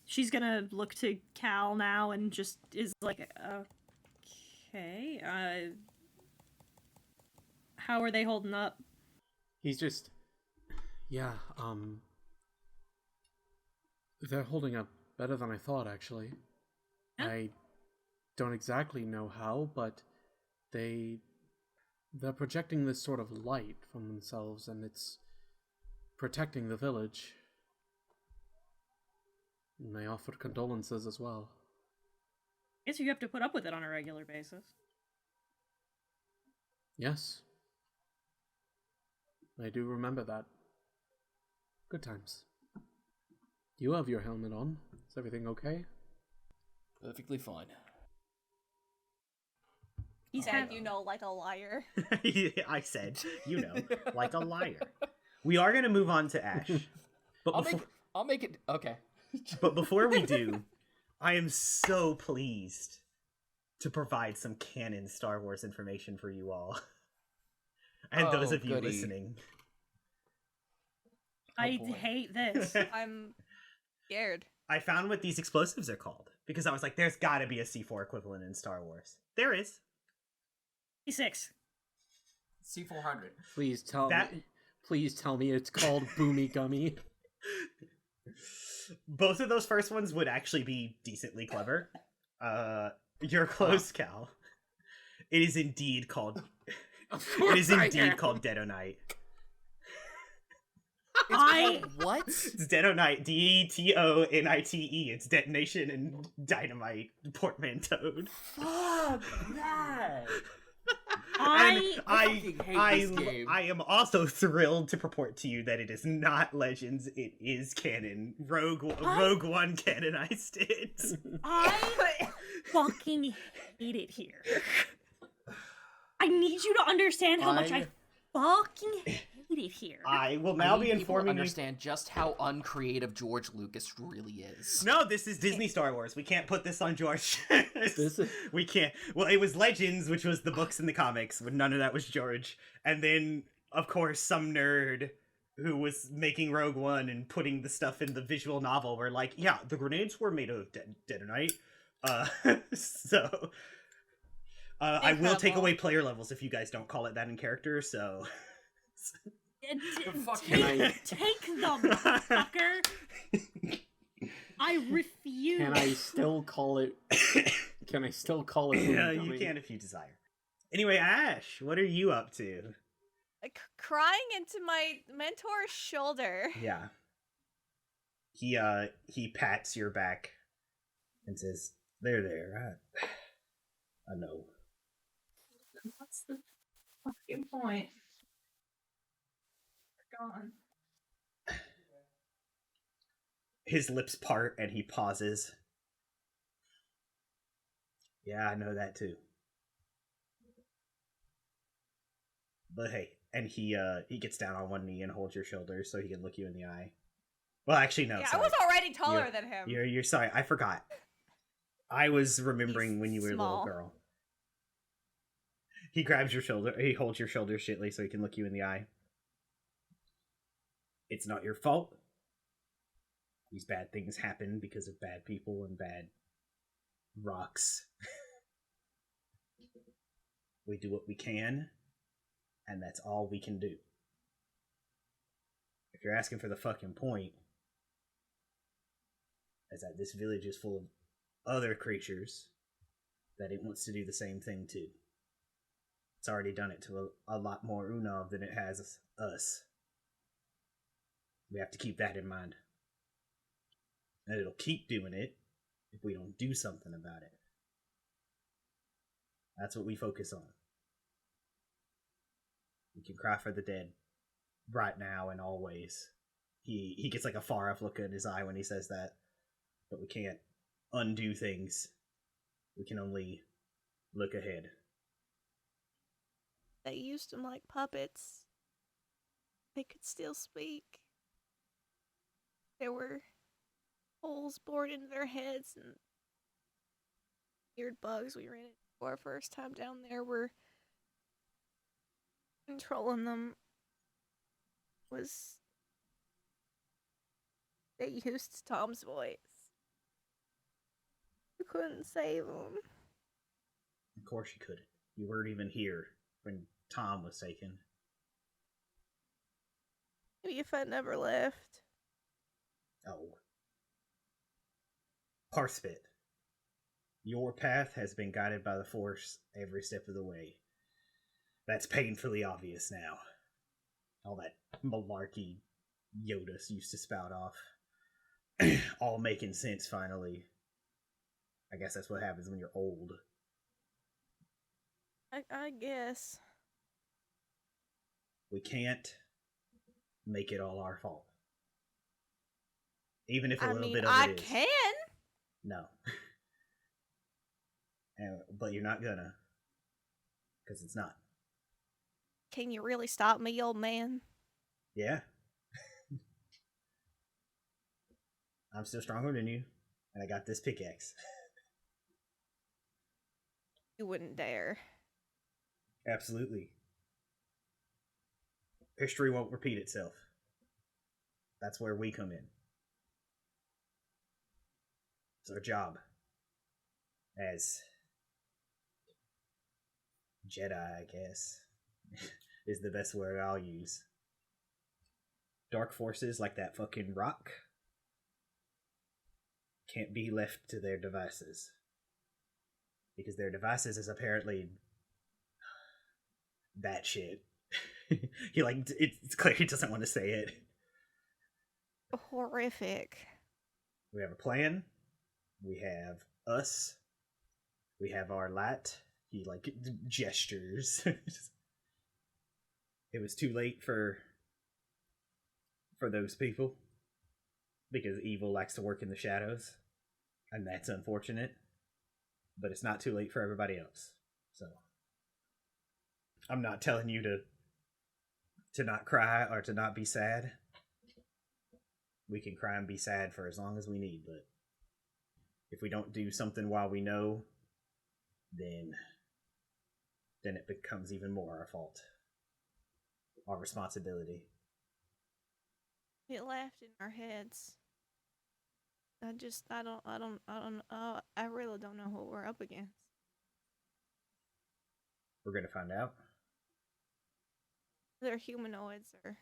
She's gonna look to Cal now and just is like, okay, how are they holding up? He's just... Yeah, they're holding up better than I thought, actually. Yeah. I don't exactly know how, but they're projecting this sort of light from themselves, and it's protecting the village. And they offered condolences as well. Guess you have to put up with it on a regular basis. Yes. I do remember that. Good times. You have your helmet on. Is everything okay? Perfectly fine. He's Said, like a liar. I said, like a liar. We are going to move on to Ash. But I'll make it okay. But before we do, I am so pleased to provide some canon Star Wars information for you all. And those of you listening. I hate this. I'm scared. I found what these explosives are called. Because I was like, there's gotta be a C4 equivalent in Star Wars. There is. E6. C400. Please tell me it's called Boomy Gummy. Both of those first ones would actually be decently clever. You're close, Cal. It is indeed called... It is indeed called Detonite. What? It's Detonite. DETONITE. It's detonation and dynamite portmanteaued. Fuck that! I am also thrilled to purport to you that it is not Legends, it is canon. Rogue One canonized it. I fucking hate it here. I need you to understand how much I fucking hate it here. I will now be people informing you. understand just how uncreative George Lucas really is. No, this is Disney Star Wars. We can't put this on George. This is... We can't. Well, it was Legends, which was the books and the comics, but none of that was George. And then, of course, some nerd who was making Rogue One and putting the stuff in the visual novel were like, yeah, the grenades were made of detonite. So... I will take away player levels if you guys don't call it that in character, so... Take them, fucker! I refuse. Can I still call it? Can I still call it? Yeah, you can if you desire. Anyway, Ash, what are you up to? Crying into my mentor's shoulder. Yeah. He pats your back and says, there, I know. What's the fucking point? They're gone. His lips part and he pauses. Yeah, I know that too. But hey, and he gets down on one knee and holds your shoulder so he can look you in the eye. Well, actually, no. Yeah, sorry. I was already taller than him. You're sorry. I forgot. I was remembering He's when you were a small. little girl. He grabs your shoulder. He holds your shoulder gently so he can look you in the eye. It's not your fault. These bad things happen because of bad people and bad rocks. We do what we can, and that's all we can do. If you're asking for the fucking point, is that this village is full of other creatures that it wants to do the same thing to. It's already done it to a lot more Unav than it has us. We have to keep that in mind. And it'll keep doing it if we don't do something about it. That's what we focus on. We can cry for the dead right now and always. He gets like a far off look in his eye when he says that. But we can't undo things. We can only look ahead. They used them like puppets. They could still speak. There were holes bored into their heads and weird bugs we ran into our first time down there were controlling them was they used Tom's voice. You couldn't save him. Of course you couldn't. You weren't even here when Tom was taken. Maybe if I never left. Oh. Parspit. Your path has been guided by the Force every step of the way. That's painfully obvious now. All that malarkey Yoda used to spout off. All making sense finally. I guess that's what happens when you're old. I guess. We can't make it all our fault. Even if a little bit of I it is. can. No. But you're not gonna. Because it's not. Can you really stop me, old man? Yeah. I'm still stronger than you. And I got this pickaxe. You wouldn't dare. Absolutely. History won't repeat itself. That's where we come in. It's our job. As Jedi, I guess, is the best word I'll use. Dark forces like that fucking rock can't be left to their devices. Because their devices is apparently that shit. It's clear he doesn't want to say it. Horrific. We have a plan. We have us. We have our light. He gestures. It was too late for those people. Because evil likes to work in the shadows. And that's unfortunate. But it's not too late for everybody else. So I'm not telling you to to not cry or to not be sad. We can cry and be sad for as long as we need, but if we don't do something while we know, then it becomes even more our fault. Our responsibility. It laughed in our heads. I really don't know what we're up against. We're gonna find out. They're humanoids or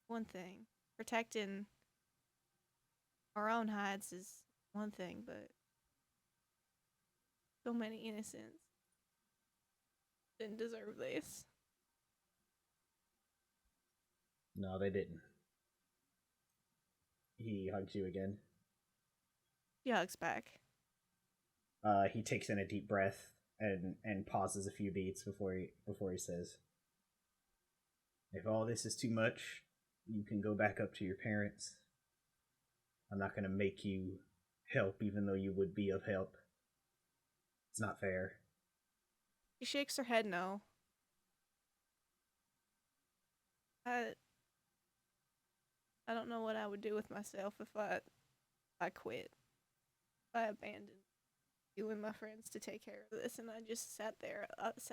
one thing. Protecting our own hides is one thing, but so many innocents didn't deserve this. No, they didn't. He hugs you again. She hugs back. He takes in a deep breath and pauses a few beats before he says, "If all this is too much, you can go back up to your parents. I'm not gonna make you help even though you would be of help. It's not fair." She shakes her head no. I don't know what I would do with myself if I quit. If I abandoned you and my friends to take care of this and I just sat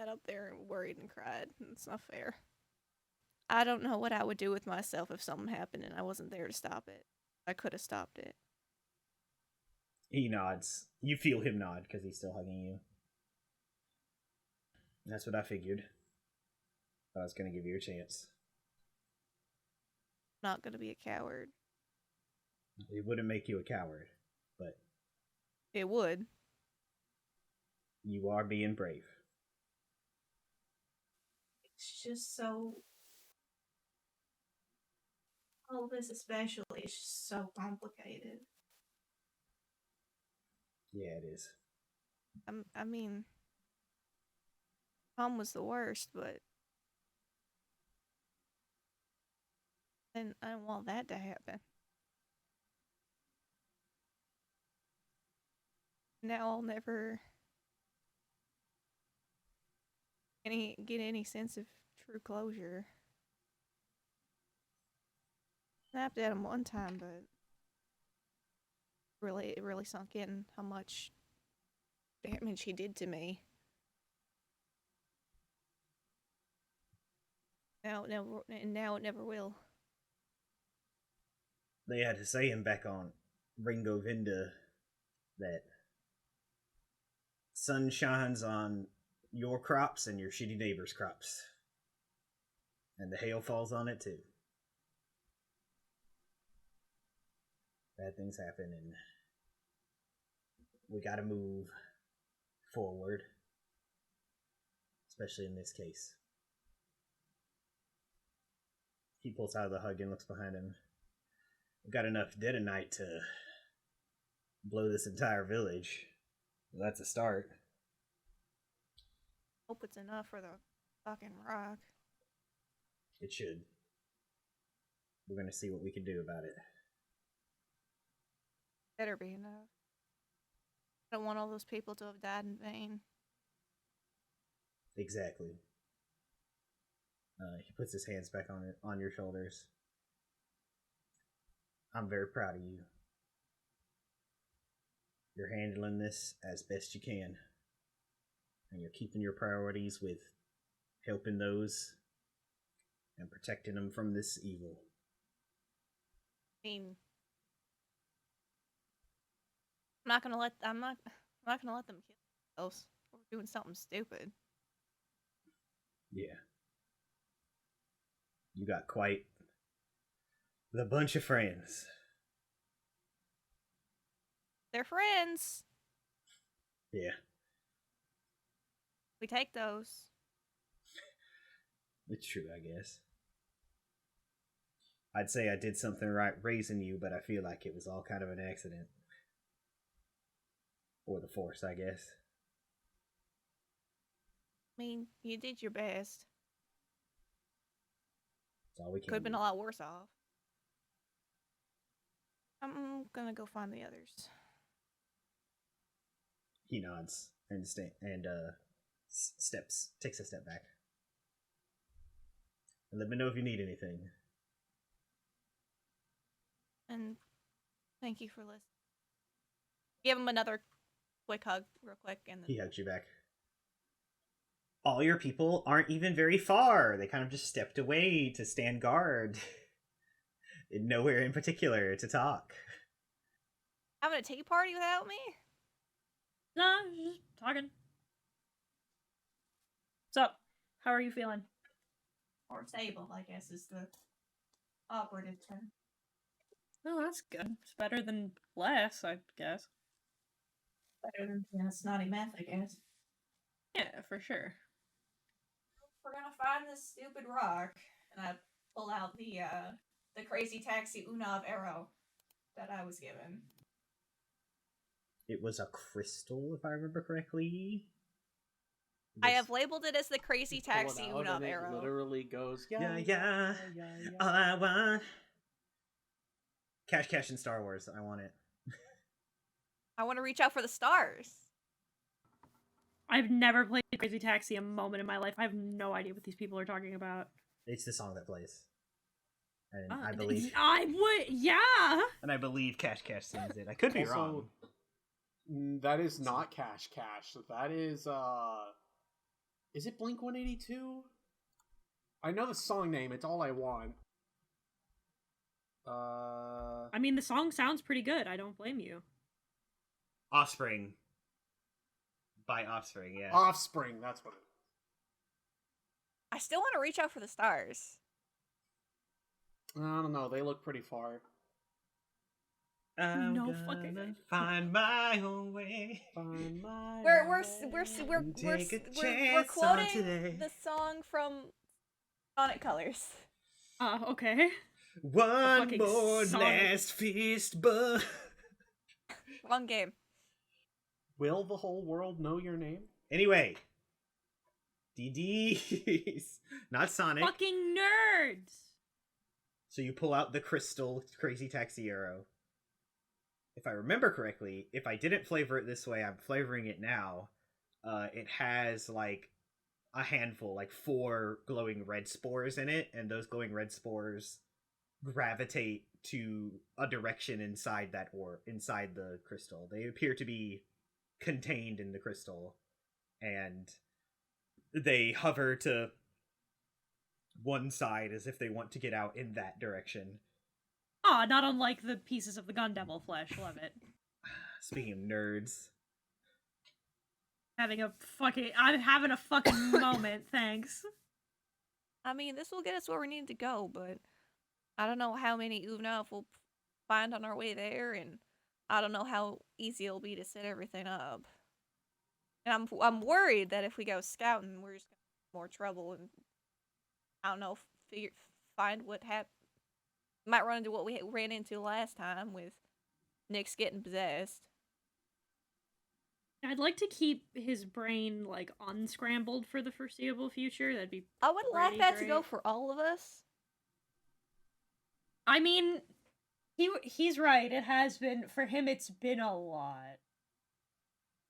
up there and worried and cried. It's not fair. I don't know what I would do with myself if something happened and I wasn't there to stop it. I could have stopped it. He nods. You feel him nod because he's still hugging you. That's what I figured. I was gonna give you a chance. I'm not gonna be a coward. It wouldn't make you a coward, but It would. you are being brave. It's just so. All this, especially, is just so complicated. Yeah, it is. I mean, Tom was the worst, but then I don't want that to happen. Now I'll never get any sense of true closure. Snapped at him one time, but it really sunk in how much damage he did to me. Now it never will. They had a saying back on Ringo Vinda that sun shines on your crops and your shitty neighbor's crops. And the hail falls on it too. Bad things happen and we gotta move forward. Especially in this case. He pulls out of the hug and looks behind him. We've got enough detonite to blow this entire village. Well, that's a start. Hope it's enough for the fucking rock. It should. We're gonna see what we can do about it. Better be enough. I don't want all those people to have died in vain. Exactly. He puts his hands back on your shoulders. I'm very proud of you. You're handling this as best you can. And you're keeping your priorities with helping those and protecting them from this evil. I mean, I'm not gonna let them kill themselves or doing something stupid. Yeah. You got quite the bunch of friends. They're friends. Yeah. We take those. It's true, I guess. I'd say I did something right raising you, but I feel like it was all kind of an accident. Or the Force, I guess. I mean, you did your best. That's all we can Could have been do. a lot worse off. I'm gonna go find the others. He nods and takes a step back. And let me know if you need anything. And thank you for listening. Give him another quick hug, real quick, and then He hugs you back. All your people aren't even very far. They kind of just stepped away to stand guard. Nowhere in particular to talk. having a tea party without me? Nah, just talking. So, how are you feeling? Or stable, I guess, is the operative term. Oh, that's good. It's better than less, I guess. Better than snotty meth, I guess. Yeah, for sure. We're gonna find this stupid rock, and I pull out the crazy taxi Unav arrow that I was given. It was a crystal, if I remember correctly. I have labeled it as the crazy taxi Pull it out Unav and it arrow. literally goes, Yeah. All I want. Cash in Star Wars. I want it. I want to reach out for the stars. I've never played Crazy Taxi a moment in my life. I have no idea what these people are talking about. It's the song that plays. And Uh, I believe. I would, yeah. And I believe Cash sings it. I could be wrong. That is not Cash. That is it Blink-182? I know the song name, it's All I Want. I mean, the song sounds pretty good. I don't blame you. Offspring. By Offspring, yeah. Offspring, that's what it is. I still want to reach out for the stars. I don't know, they look pretty far. I'm No gonna fucking- find my own way. We're quoting the song from Sonic Colors. Okay. One fucking more song. last fist bump. Wrong game. Will the whole world know your name? Anyway. DDs. Not Sonic. Fucking nerds! So you pull out the crystal Crazy Taxi arrow. If I remember correctly, if I didn't flavor it this way, I'm flavoring it now. It has like a handful, like 4 glowing red spores in it, and those glowing red spores gravitate to a direction inside that inside the crystal. They appear to be contained in the crystal, and they hover to one side as if they want to get out in that direction. Ah, not unlike the pieces of the Gun Devil flesh. Love it. Speaking of nerds. I'm having a fucking moment, thanks. I mean, this will get us where we need to go, but I don't know how many Unav we'll find on our way there, and I don't know how easy it'll be to set everything up. And I'm worried that if we go scouting, we're just gonna have more trouble, and I don't know, find what happened. Might run into what we ran into last time with Nyx getting possessed. I'd like to keep his brain, like, unscrambled for the foreseeable future. That'd be I would like pretty that to go great. for all of us. I mean, he's right. It has been. For him, it's been a lot.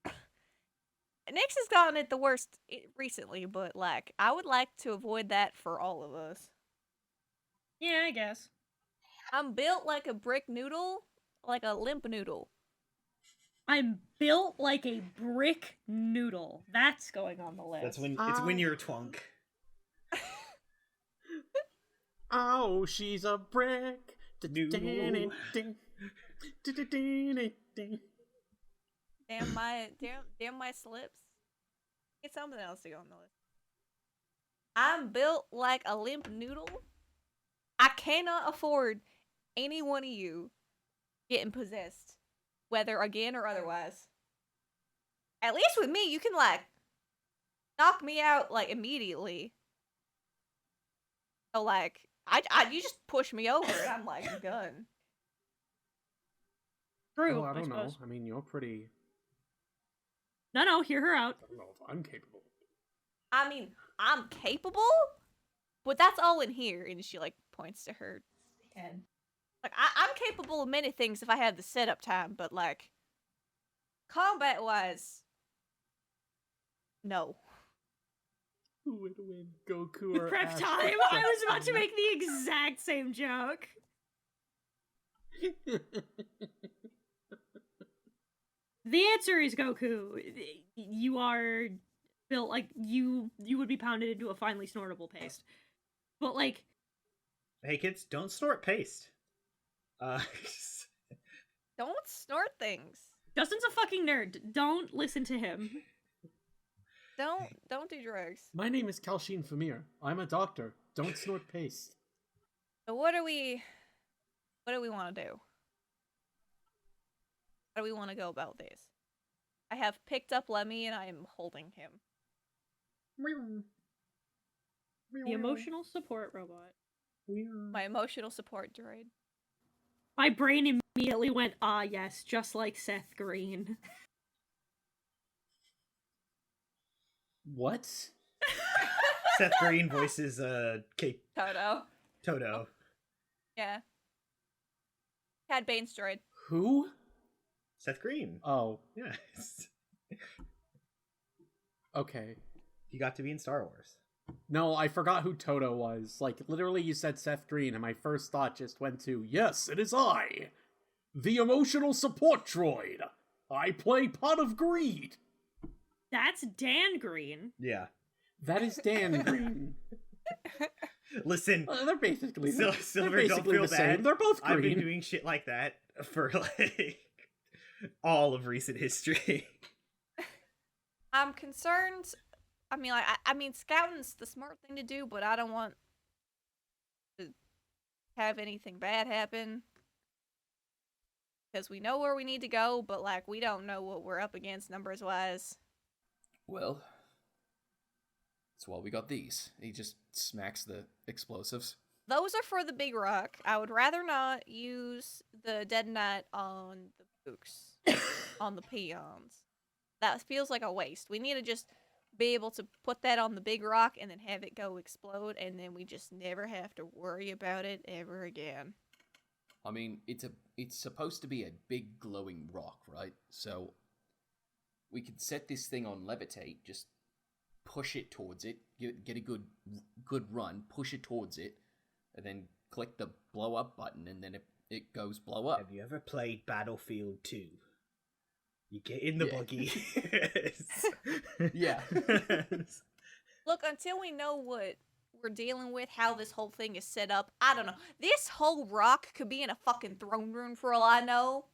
Nyx has gotten it the worst recently, but, like, I would like to avoid that for all of us. Yeah, I guess. I'm built like a brick noodle, like a limp noodle. I'm built like a brick noodle. That's going on the list. That's when it's when you're a twunk. Oh, she's a brick. Noodle. Damn my slips. Get something else to go on the list. I'm built like a limp noodle. I cannot afford any one of you getting possessed, whether again or otherwise. At least with me, you can, like, knock me out, like, immediately. So, like, you just push me over and I'm, like, done. True, Oh, I don't know. suppose. I mean, you're pretty... No, hear her out. I don't know if I'm capable. I mean, I'm capable, but that's all in here. And she, like, points to her head. Like, I'm capable of many things if I had the setup time, but, like, combat-wise, no. Who would win, Goku or Prep Ash? time! I was about to make the exact same joke. The answer is Goku. You are built like you would be pounded into a finely snortable paste. But like, Hey kids, don't snort paste. Don't snort things. Justin's a fucking nerd. Don't listen to him. Don't do drugs. My name is Kalshin Phimiir. I'm a doctor. Don't snort paste. So what do we want to do? How do we want to go about this? I have picked up Lemmy and I am holding him. The emotional support robot. My emotional support droid. My brain immediately went, ah yes, just like Seth Green. What? Seth Green voices Toto. Yeah. Cad Bane's droid. Who? Seth Green. Oh, Yes. okay. He got to be in Star Wars. No, I forgot who Toto was. Like, literally you said Seth Green, and my first thought just went to, yes, it is I, the emotional support droid. I play Pot of Greed. That's Dan Green. Yeah. That is Dan Green. Listen, They're basically Silver, they're don't basically feel the same. bad. They're both I've been green. doing shit like that for like all of recent history. I'm concerned. I mean, scouting's the smart thing to do, but I don't want to have anything bad happen. Because we know where we need to go, but, like, we don't know what we're up against numbers-wise. Well, that's why we got these. He just smacks the explosives. Those are for the big rock. I would rather not use the detonite on the books, on the peons. That feels like a waste. We need to just be able to put that on the big rock and then have it go explode, and then we just never have to worry about it ever again. I mean, it's supposed to be a big glowing rock, right? So we could set this thing on levitate, just push it towards it, get a good run, push it towards it, and then click the blow up button, and then it goes blow up. Have you ever played Battlefield 2? You get in the buggy. Yeah. Look, until we know what we're dealing with, how this whole thing is set up, I don't know. This whole rock could be in a fucking throne room for all I know.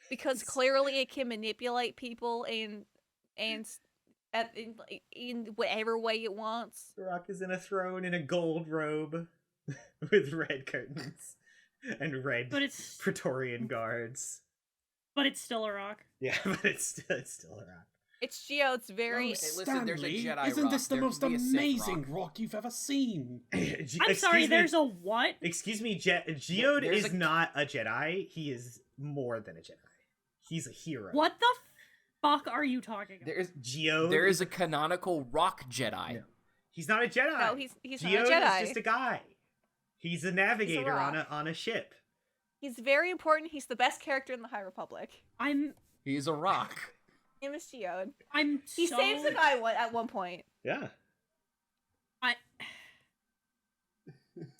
Because clearly it can manipulate people in whatever way it wants. The Rock is in a throne in a gold robe with red curtains and red Praetorian guards. But it's still a rock. Yeah, but it's still a rock. It's Geode's very... listen, there's a Jedi isn't rock. this the There most could be a Sith amazing rock. rock you've ever seen? I'm sorry, there's a what? Excuse me, Geode There's is a- not a Jedi. He is more than a Jedi. He's a hero. What the fuck are you talking about? Geode? There is a canonical rock Jedi. No. He's not a Jedi. No, he's not Geode a Jedi. is just a guy. He's a navigator rock. on a ship. He's very important. He's the best character in the High Republic. He's a rock. Him is Geode. He Saves a guy at one point. Yeah.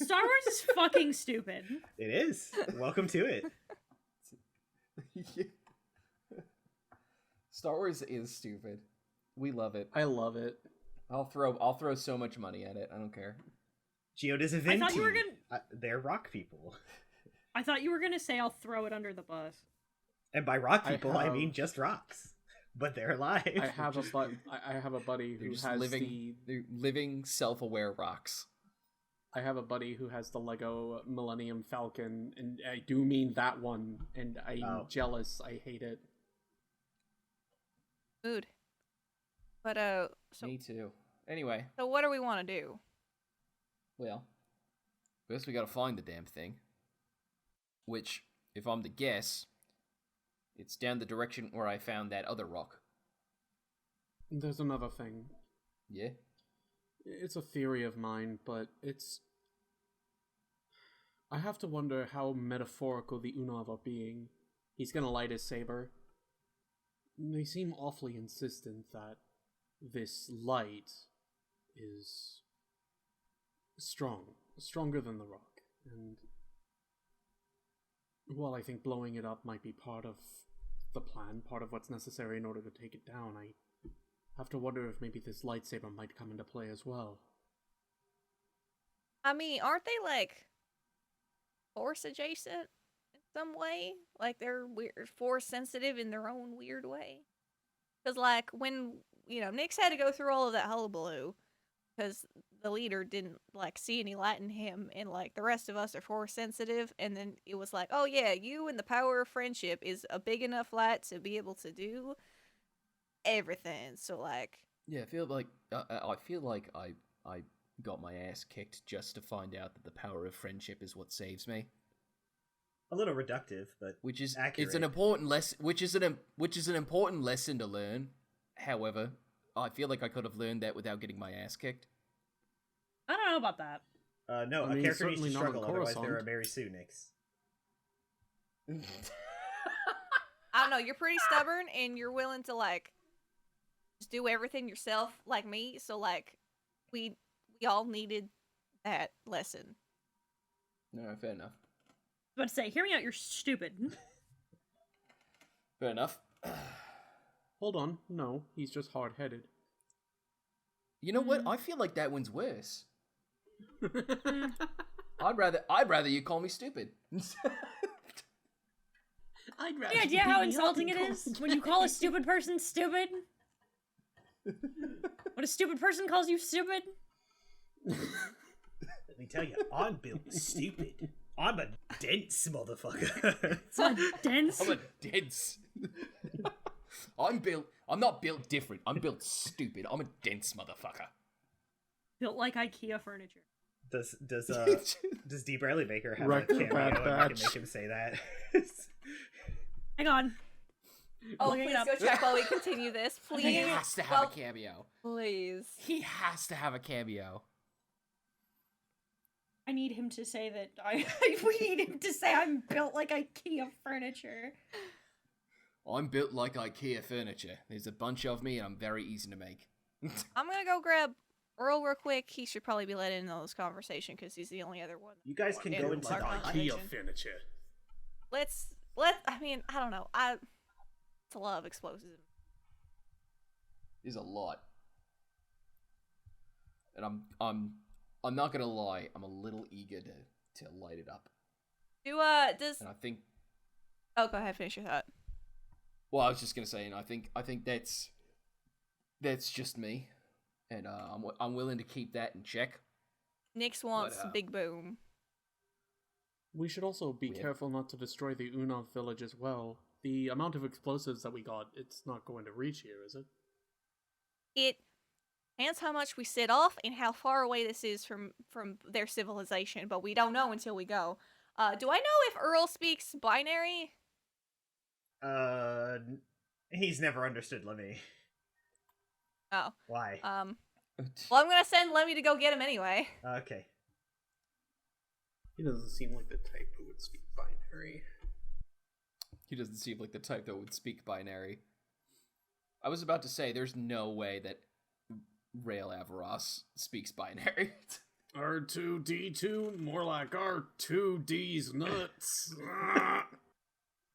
Star Wars is fucking stupid. It is. Welcome to it. Star Wars is stupid. We love it. I love it. I'll throw so much money at it. I don't care. Geode is a I Venti. thought you were gonna... They're rock people. I thought you were gonna say I'll throw it under the bus. And by rock I people, I have- mean just rocks. But they're alive. I have a buddy They're who just has they're living, self-aware rocks. I have a buddy who has the Lego Millennium Falcon, and I do mean that one, and I'm jealous. I hate it. Mood. But, so, Me too. Anyway, so what do we want to do? well, first we gotta find the damn thing. Which, if I'm to guess, it's down the direction where I found that other rock. There's another thing. Yeah? It's a theory of mine, but it's... I have to wonder how metaphorical the Unav are being. He's gonna light his saber. They seem awfully insistent that this light is stronger than the rock. And while I think blowing it up might be part of the plan, part of what's necessary in order to take it down, I have to wonder if maybe this lightsaber might come into play as well. I mean, aren't they like Force adjacent in some way? Like they're weird, Force sensitive in their own weird way? Because like when, Nyx had to go through all of that hullabaloo because the leader didn't like see any light in him, and like the rest of us are Force sensitive, and then it was like, oh yeah, you and the power of friendship is a big enough light to be able to do everything. So like, Yeah, I feel like I got my ass kicked just to find out that the power of friendship is what saves me. A little reductive, but Which is accurate. it's an important lesson. Which is an important lesson to learn. However, I feel like I could have learned that without getting my ass kicked. I don't know about that. No, I mean, a character needs to certainly not on struggle, otherwise they're a Coruscant. Mary Sue, Nyx. I don't know, you're pretty stubborn and you're willing to like just do everything yourself like me, so like we all needed that lesson. No, fair enough. I was about to say, hear me out, you're stupid. Fair enough. Hold on, no, he's just hard-headed. You know what? I feel like that one's worse. Mm. I'd rather you call me stupid. I'd rather Any idea how insulting it is when you call a stupid person stupid? When a stupid person calls you stupid? Let me tell you, I'm built stupid. I'm a dense motherfucker. So dense. I'm a dense. I'm not built different. I'm built stupid. I'm a dense motherfucker. Built like IKEA furniture. Does D. Bradley Baker have Wreck a the cameo Bad and I can Batch. make him say that? Hang on. Oh, Looking it please up. go check while we continue this. He Please. has to have a cameo. Please. He has to have a cameo. I need him to say that we need him to say I'm built like IKEA furniture. I'm built like IKEA furniture. There's a bunch of me, and I'm very easy to make. I'm gonna go grab Earl real quick. He should probably be let in on this conversation because he's the only other one. You guys can Yeah, go into like the IKEA conversation. furniture. I mean, I don't know. It's a lot of explosives. There's a lot, and I'm not gonna lie. I'm a little eager to light it up, Does and I think. Oh, go ahead, finish your thought. Well, I was just gonna say, and I think that's just me, and I'm willing to keep that in check. Nyx wants But, Big Boom. We should also be Yeah. careful not to destroy the Unav village as well. The amount of explosives that we got, it's not going to reach here, is it? It depends how much we sit off and how far away this is from their civilization, but we don't know until we go. Do I know if Earl speaks binary? He's never understood Lemmy. Oh. Why? Well, I'm gonna send Lemmy to go get him anyway. Okay. He doesn't seem like the type who would speak binary. He doesn't seem like the type that would speak binary. I was about to say, there's no way that Rael Avaros speaks binary. R2D2, more like R2D's nuts.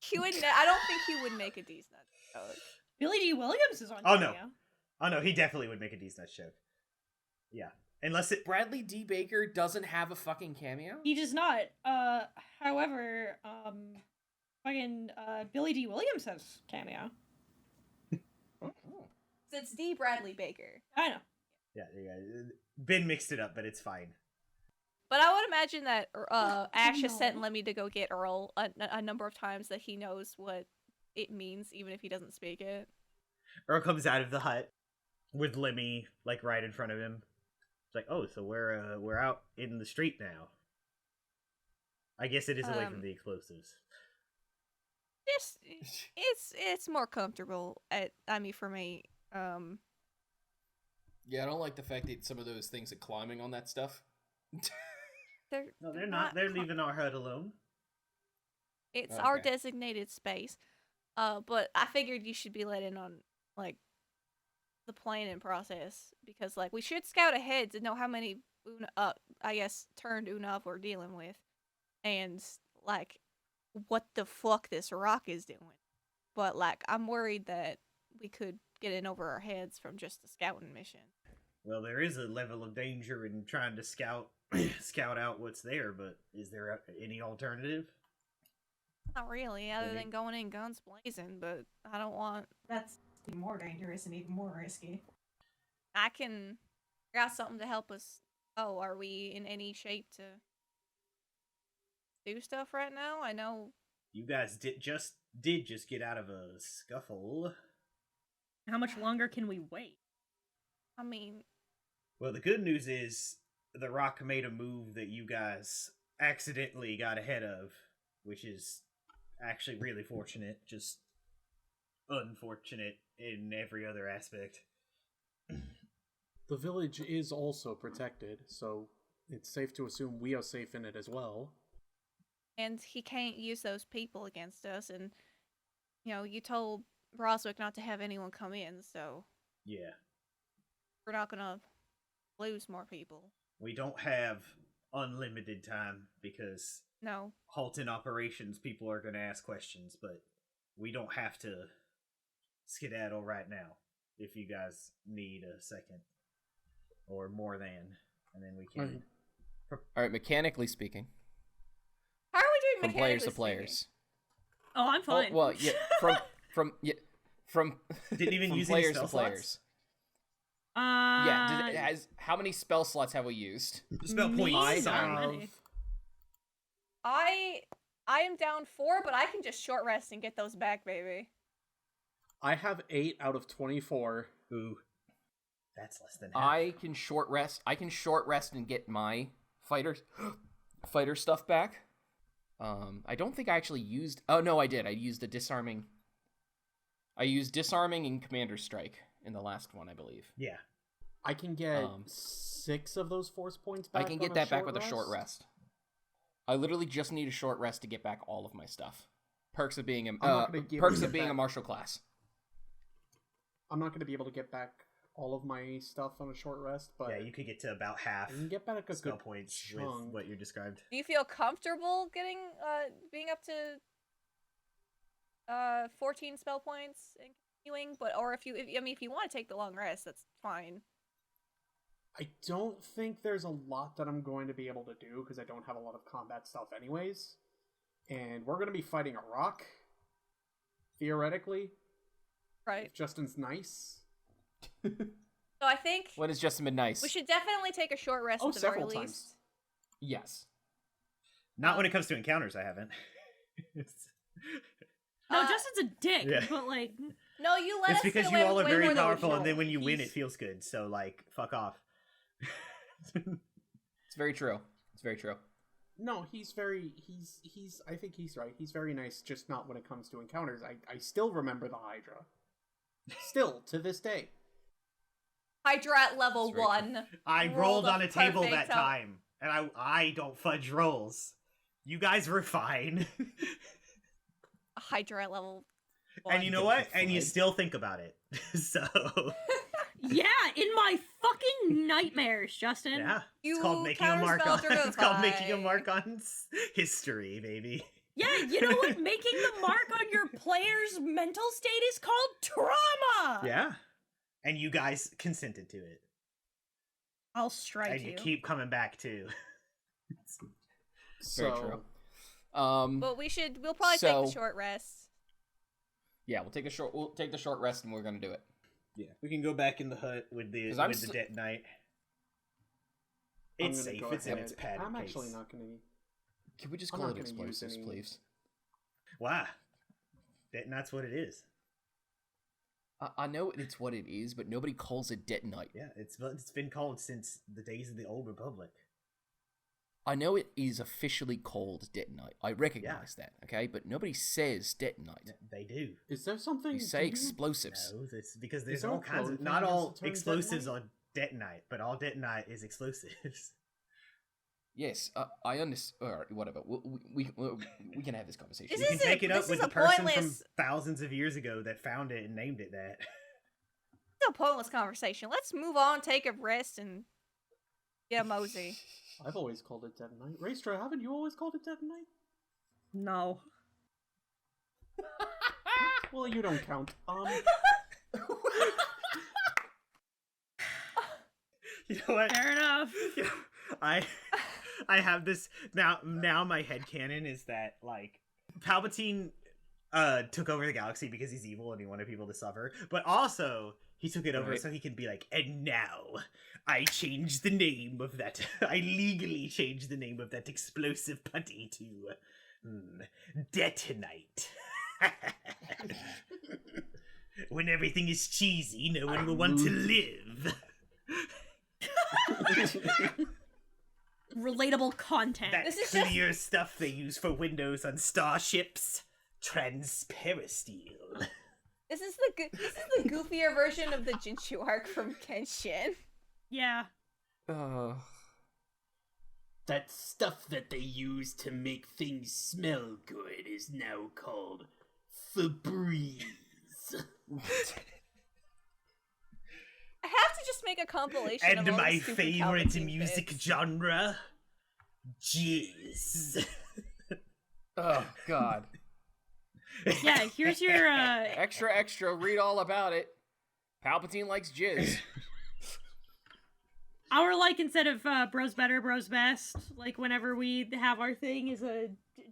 He would. I don't think he would make a D's nut joke. Billy D. Williams is on Oh, no. cameo. Oh no, he definitely would make a decent joke. Yeah. Unless it... Bradley D. Baker doesn't have a fucking cameo? He does not. However, Billy D. Williams has cameo. It's D. Bradley Baker. I know. Yeah. Ben mixed it up, but it's fine. But I would imagine that Ash has sent No. Lemmy to go get Earl a number of times, that he knows what it means, even if he doesn't speak it. Earl comes out of the hut with Lemmy, like, right in front of him. It's like, oh, so we're out in the street now. I guess it is away from the explosives. Just it's more comfortable for me. Yeah, I don't like the fact that some of those things are climbing on that stuff. No, they're not. They're leaving our hut alone. It's our Okay. designated space. But I figured you should be let in on like the planning process because like we should scout ahead to know how many I guess turned Unav we're dealing with, and like what the fuck this rock is doing. But like I'm worried that we could get in over our heads from just the scouting mission. Well, there is a level of danger in trying to scout out what's there, but is there any alternative? Not really, other Maybe. than going in guns blazing, but I don't want. That's even more dangerous and even more risky. I got something to help us. Oh, are we in any shape to do stuff right now? I know. You guys did just get out of a scuffle. How much longer can we wait? I mean, Well, the good news is the rock made a move that you guys accidentally got ahead of, which is actually really fortunate, just unfortunate in every other aspect. The village is also protected, so it's safe to assume we are safe in it as well. and he can't use those people against us. And you told Broswick not to have anyone come in, so Yeah. we're not gonna lose more people. We don't have unlimited time because No. halting operations, people are going to ask questions, but we don't have to skedaddle right now if you guys need a second or more than, and then we can. All right, mechanically speaking, How are we doing from players to players. Oh, I'm fine. Oh, well, yeah, from Didn't even from use any players spell to players. slots? Yeah, how many spell slots have we used? Spell points. Me? Sorry. I am down 4, but I can just short rest and get those back, baby. I have 8 out of 24. Ooh, that's less than half. I can short rest. I can short rest and get my fighter stuff back. I don't think I actually used. Oh no, I did. I used the disarming. I used disarming and commander strike in the last one, I believe. Yeah. I can get 6 of those force points back. I can get that back with a short rest. I literally just need a short rest to get back all of my stuff. Perks of being a martial class. I'm not going to be able to get back all of my stuff on a short rest, but Yeah, you could get to about half I can get back a spell good points chunk. with what you described. Do you feel comfortable getting being up to 14 spell points and continuing? Or if you want to take the long rest, that's fine. I don't think there's a lot that I'm going to be able to do because I don't have a lot of combat stuff anyways. And we're going to be fighting a rock, theoretically. Right. If Justin's nice. So I think When has Justin been nice? we should definitely take a short rest at the very several least. times. Yes. Not when it comes to encounters, I haven't. No, Justin's a dick, Yeah. but like, No, you let It's us because get you away all with are way very more than we powerful, and should. then when you win, it He's- feels good. So, like, fuck off. It's very true. It's very true. No, he's I think he's right. He's very nice, just not when it comes to encounters. I still remember the Hydra. Still, to this day. Hydra at level That's very 1. I Rolled rolled a on a table perfect that time, and I don't fudge rolls. You guys were fine. Hydra at level 1. And you know what? And you still think about it. So, yeah, in my fucking nightmares, Justin. yeah. You It's called making a mark on. counterspell It's called making a Drogify. mark on history, baby. Yeah, you know what? Making the mark on your player's mental state is called trauma. Yeah. And you guys consented to it. I'll strike And you keep coming back too. Very true. But we'll probably take So- the short rest. Yeah, we'll take the short rest and we're gonna do it. Yeah, we can go back in the hut with the 'Cause I'm with the debt knight. I'm It's gonna safe. go It's in ahead. its padded I'm case. actually not going to... Can we just I'm call not it gonna use explosives, any- please? Why? That's what it is. I know it's what it is, but nobody calls it detonite. Yeah, it's been called since the days of the Old Republic. I know it is officially called detonite. I recognize that, okay? But nobody says detonite. They do. Is there something... You say explosives. No, that's because Is there's there all a kinds code of. that Not has all the term explosives detonite? are detonite, but all detonite is explosives. Yes, I understand. Or whatever. We can have this conversation. This You can is a- take it up this with is the a person pointless- from thousands of years ago that found it and named it that. It's a pointless conversation. Let's move on, take a rest, and yeah, mosey. I've always called it Dead Night. Raestra, haven't you always called it Dead Night? No. Well, you don't count. You know what? Fair enough. You know, I have this now my headcanon is that like Palpatine took over the galaxy because he's evil and he wanted people to suffer, but also he took it over so he can be like, and now I changed the name of that I legally changed the name of that explosive putty to Detonite. When everything is cheesy, no one will want to live. Relatable content. That This is clear stuff they use for windows on starships. Transparasteel. This is the goofier version of the Jinshu arc from Kenshin. Yeah. That stuff that they use to make things smell good is now called Febreze. I have to just make a compilation And of all my the stupid favorite Palpatine music bits. genre, jizz. Oh, God. Yeah, here's your Extra, read all about it. Palpatine likes jizz. our like instead of bros better, bros best, like whenever we have our thing is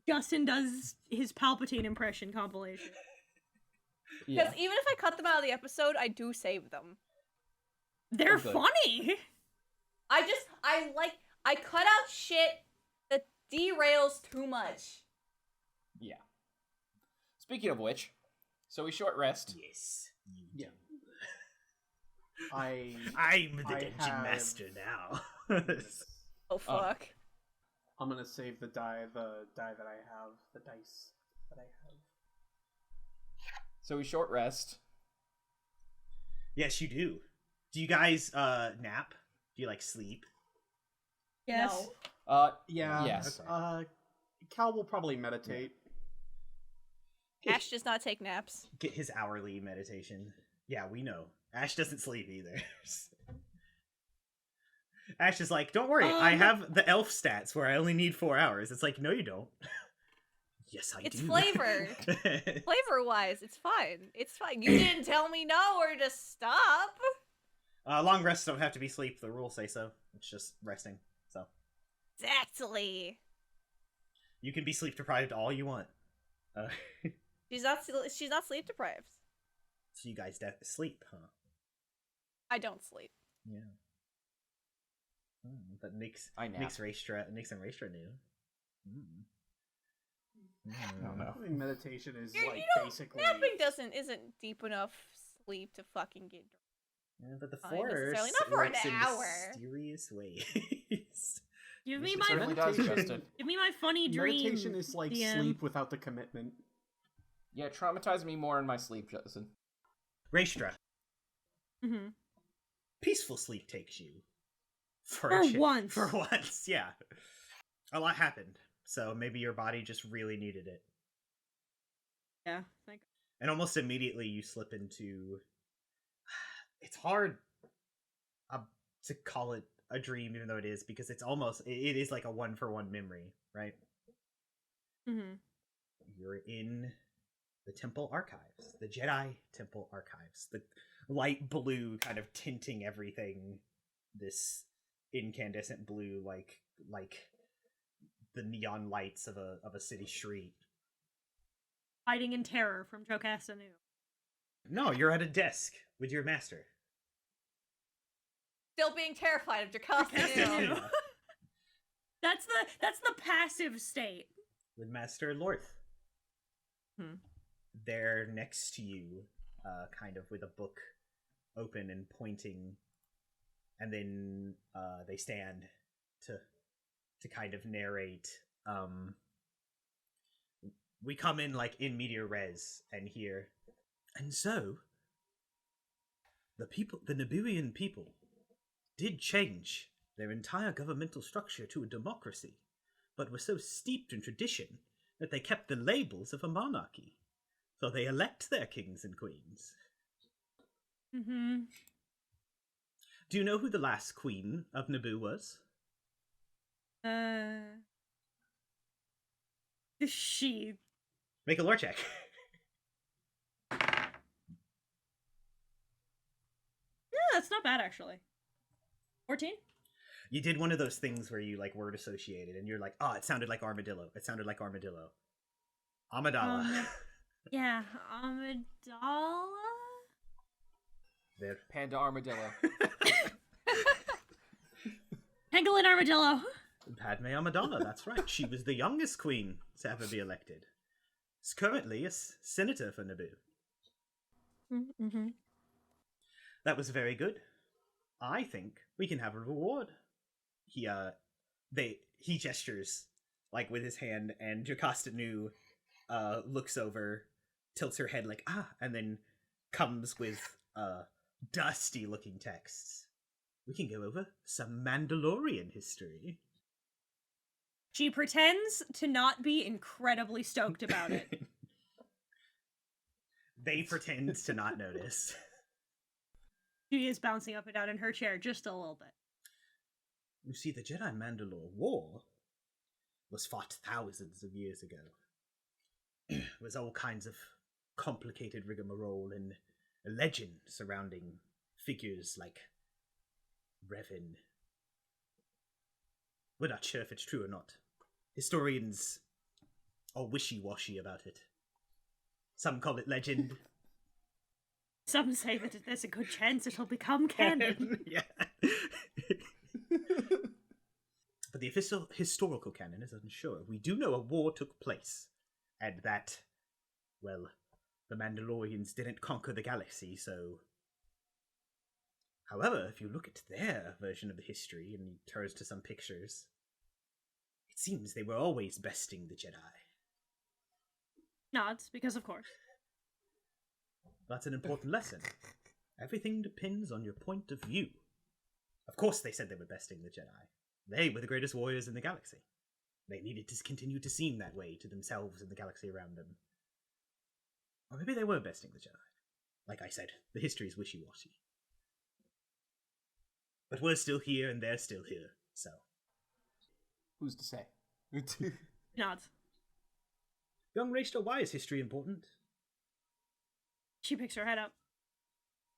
Justin does his Palpatine impression compilation. Because even if I cut them out of the episode, I do save them. They're Oh, good. funny. I cut out shit that derails too much. Yeah. Speaking of which, so we short rest. Yes. Yeah. I'm I'm the I dungeon have- master now. Oh fuck. I'm gonna save the die that I have, the dice that I have. So we short rest. Yes, you do. Do you guys nap? Do you like sleep? Yes. No. Yeah. Yes. Cal will probably meditate. Ash does not take naps. Get his hourly meditation. Yeah, we know. Ash doesn't sleep either. Ash is like, don't worry, I have the elf stats where I only need 4 hours. It's like, no, you don't. Yes, I It's do. flavor. Flavor-wise, it's fine. It's fine. You didn't tell me no or to stop. Long rests don't have to be sleep. The rules say so. It's just resting. So Exactly. you can be sleep deprived all you want. She's not sleep deprived. So you guys sleep, huh? I don't sleep. Yeah. But Nix I nap. Nix and Raestra knew. I don't know. I think meditation is You like don't- basically Napping isn't deep enough sleep to fucking get. Yeah, but the Not Force necessarily. Not for an works in hour. mysterious ways. Give Yes, me it my certainly does, Meditation- Justin. give me my funny dream. meditation is like DM. sleep without the commitment. Yeah, traumatize me more in my sleep, Justin. Raestra, Mm-hmm. peaceful sleep takes you. For once. For once, yeah. A lot happened, so maybe your body just really needed it. Yeah. Thank And almost immediately you slip into... It's hard to call it a dream, even though it is, because it's almost... It is like a one-for-one memory, right? Mm-hmm. You're in the Temple Archives, the Jedi Temple Archives. The light blue kind of tinting everything, this incandescent blue, like the neon lights of a city street. Hiding in terror from Joe Castanew. No, you're at a desk with your master. Still being terrified of Jocasta. Castanew. That's the passive state. With Master Lorth. Hmm. They're next to you, kind of with a book open and pointing, and then they stand to kind of narrate. We come in like in media res and hear, and so the Nabooian people did change their entire governmental structure to a democracy, but were so steeped in tradition that they kept the labels of a monarchy. So they elect their kings and queens. Mm-hmm. Do you know who the last queen of Naboo was? She. Make a lore check. Yeah, that's not bad actually. 14? You did one of those things where you like word associated, and you're like, "Oh, it sounded like armadillo. It sounded like armadillo." Amidala. Yeah, Amidala? There. Panda armadillo. Pangolin armadillo. Padme Amidala, that's right. She was the youngest queen to ever be elected. She's currently a senator for Naboo. Mm-hmm. That was very good. I think we can have a reward. He gestures like with his hand, and Jocasta Nu looks over, tilts her head like and then comes with dusty looking texts. We can go over some Mandalorian history. She pretends to not be incredibly stoked about it. They pretend to not notice. She is bouncing up and down in her chair just a little bit. You see, the Jedi Mandalore War was fought thousands of years ago. It was all kinds of complicated rigmarole and a legend surrounding figures like Revan. We're not sure if it's true or not. Historians are wishy-washy about it. Some call it legend. Some say that there's a good chance it'll become canon. Yeah. But the official historical canon is unsure. We do know a war took place, and that, well, the Mandalorians didn't conquer the galaxy, so... However, if you look at their version of the history, and he turns to some pictures, it seems they were always besting the Jedi. Nods, because of course. That's an important lesson. Everything depends on your point of view. Of course they said they were besting the Jedi. They were the greatest warriors in the galaxy. They needed to continue to seem that way to themselves and the galaxy around them. Or maybe they were besting the Jedi. Like I said, the history is wishy-washy. But we're still here and they're still here, so... Who's to say? Nods. Young Raestra, why is history important? She picks her head up.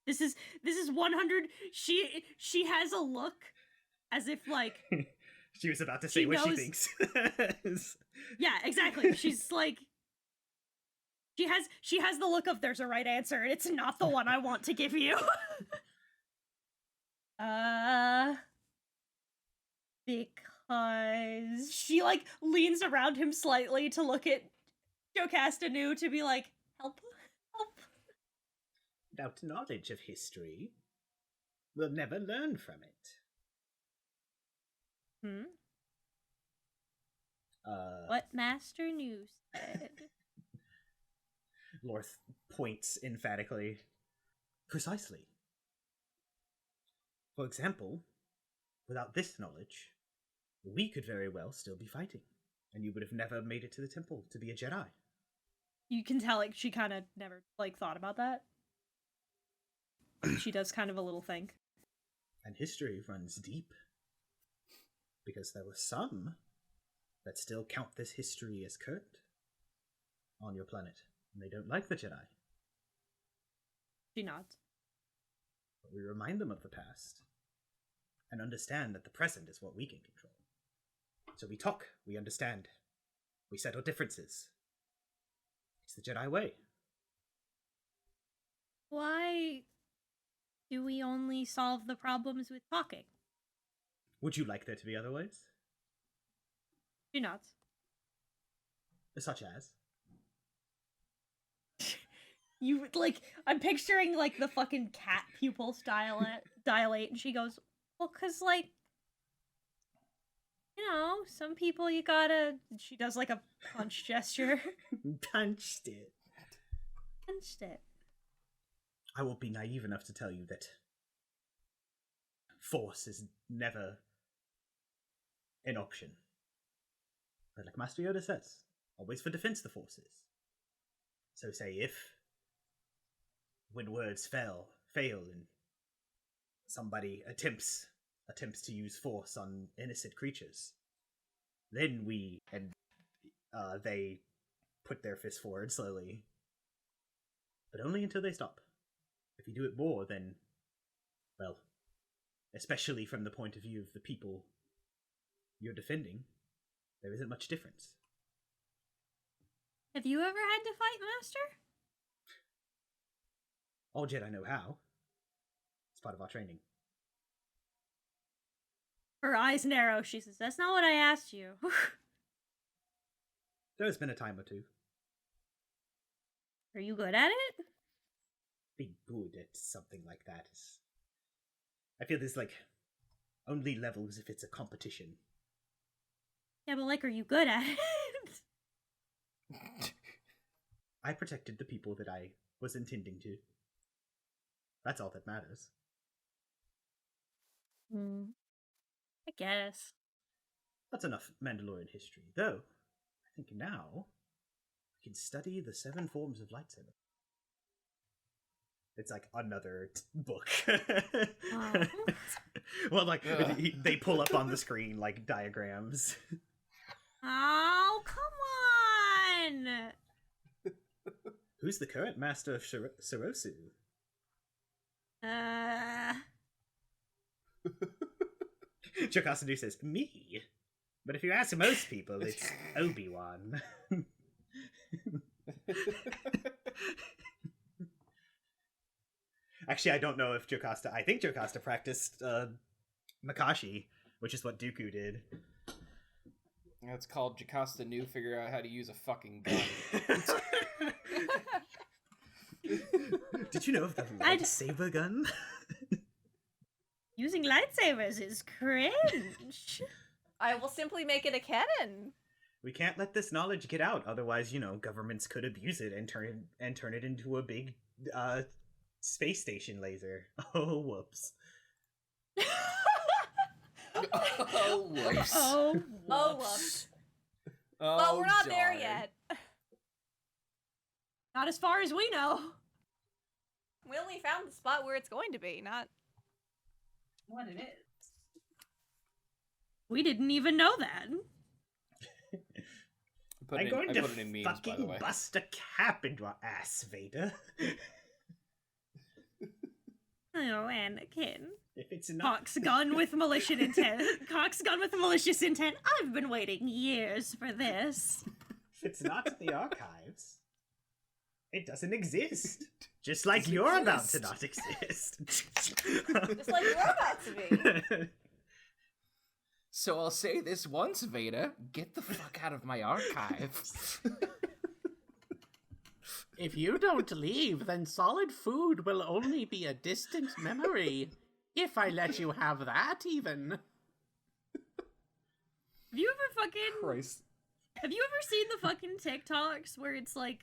This is 100. She has a look as if like she was about to say she what knows... she thinks. Yeah, exactly. She's like she has the look of there's a right answer and it's not the one I want to give you. Because she like leans around him slightly to look at Jocasta Nu to be like, help. Without knowledge of history, we'll never learn from it. What Master Nu said. Lorth points emphatically. Precisely. For example, without this knowledge, we could very well still be fighting, and you would have never made it to the temple to be a Jedi. You can tell, like, she kind of never, like, thought about that. She does kind of a little think. And history runs deep. Because there were some that still count this history as current on your planet, and they don't like the Jedi. She nods. But we remind them of the past, and understand that the present is what we can control. So we talk, we understand, we settle differences. It's the Jedi way. Why do we only solve the problems with talking? Would you like there to be other ways? She nods. Such as? You, like, I'm picturing, like, the fucking cat pupils dilate, and she goes, well, 'cause, like, you know, some people you gotta... She does, like, a punch gesture. Punched it. Punched it. I won't be naive enough to tell you that force is never an option. But like Master Yoda says, always for defense the force is. So say if, when words fail, fail and somebody attempts to use force on innocent creatures, then they put their fist forward slowly. But only until they stop. If you do it more, then, well, especially from the point of view of the people you're defending, there isn't much difference. Have you ever had to fight, Master? All Jedi know how. It's part of our training. Her eyes narrow. She says, "That's not what I asked you." There's been a time or two. Are you good at it? Being good at something like that is... I feel there's, like, only levels if it's a competition. Yeah, but, like, are you good at it? I protected the people that I was intending to. That's all that matters. I guess. That's enough Mandalorian history, though. I think now we can study the 7 forms of lightsaber. It's like another book. Oh. Well, like, they pull up on the screen, like, diagrams. Oh, come on! Who's the current master of Shirosu? Jocasta says, me? But if you ask most people, it's Obi-Wan. Actually, I don't know if Jocasta... I think Jocasta practiced Makashi, which is what Dooku did. It's called Jocasta knew figure out how to use a fucking gun. Did you know of the lightsaber gun? Using lightsabers is cringe. I will simply make it a cannon. We can't let this knowledge get out, otherwise, governments could abuse it and turn it into a big space station laser. Oh, whoops. Oh, whoops. Oh, whoops. Oh, whoops. Oh, Well, we're not there darn. yet. Not as far as we know. We only found the spot where it's going to be, not What it is. We didn't even know that. I'm going to put it in memes, by the fucking way. bust a cap into your ass, Vader. Oh, Anakin. If it's not... Cox gun with malicious intent. Cox gun with malicious intent. I've been waiting years for this. If it's not in the archives, it doesn't exist. Just like you're about to not exist. just like you're about to be. So I'll say this once, Vader. Get the fuck out of my archives. If you don't leave, then solid food will only be a distant memory. If I let you have that, even. Have you ever fucking... Christ. Have you ever seen the fucking TikToks where it's like,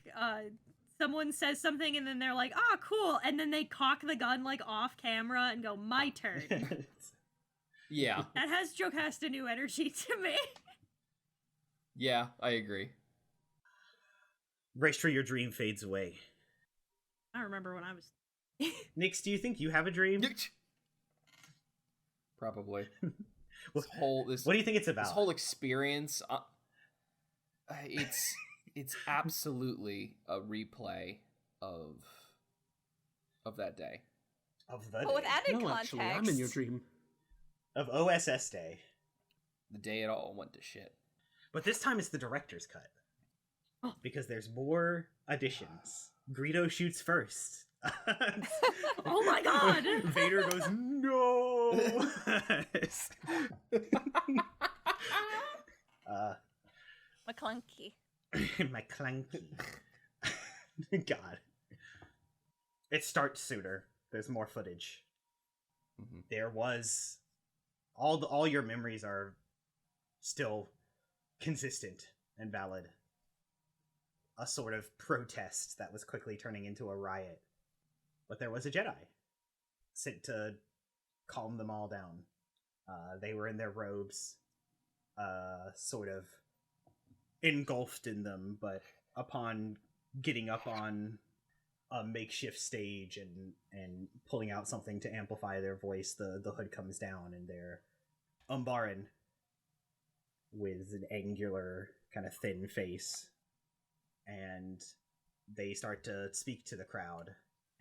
someone says something and then they're like, "Ah, cool," and then they cock the gun, like, off camera and go, "My turn." Yeah. That has Jocasta new energy to me. Yeah, I agree. Raestra, your dream fades away. I remember when I was... Nix, do you think you have a dream? Probably. What This do you think it's about? This whole experience, it's absolutely a replay of that day. Of the But with day. added No, context. actually, I'm in your dream. Of OSS Day. The day it all went to shit. But this time it's the director's cut. Oh. Because there's more additions. Greedo shoots first. Oh my god! Vader goes, no! McClunky. My clunky. God. It starts sooner. There's more footage. Mm-hmm. There was... All your memories are still consistent and valid. A sort of protest that was quickly turning into a riot. But there was a Jedi sent to calm them all down. They were in their robes, sort of engulfed in them, but upon getting up on a makeshift stage and pulling out something to amplify their voice, the hood comes down and they're Umbaran with an angular, kind of thin face. And they start to speak to the crowd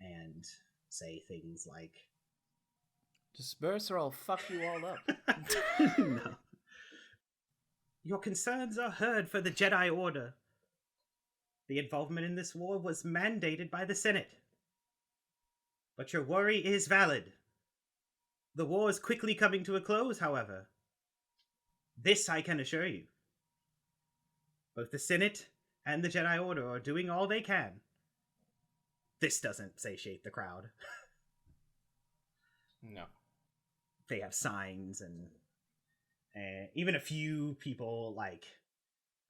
and say things like, Disperse or I'll fuck you all up. no. Your concerns are heard for the Jedi Order. The involvement in this war was mandated by the Senate. But your worry is valid. The war is quickly coming to a close, however. This I can assure you. Both the Senate and the Jedi Order are doing all they can. This doesn't satiate the crowd. No. They have signs and even a few people, like,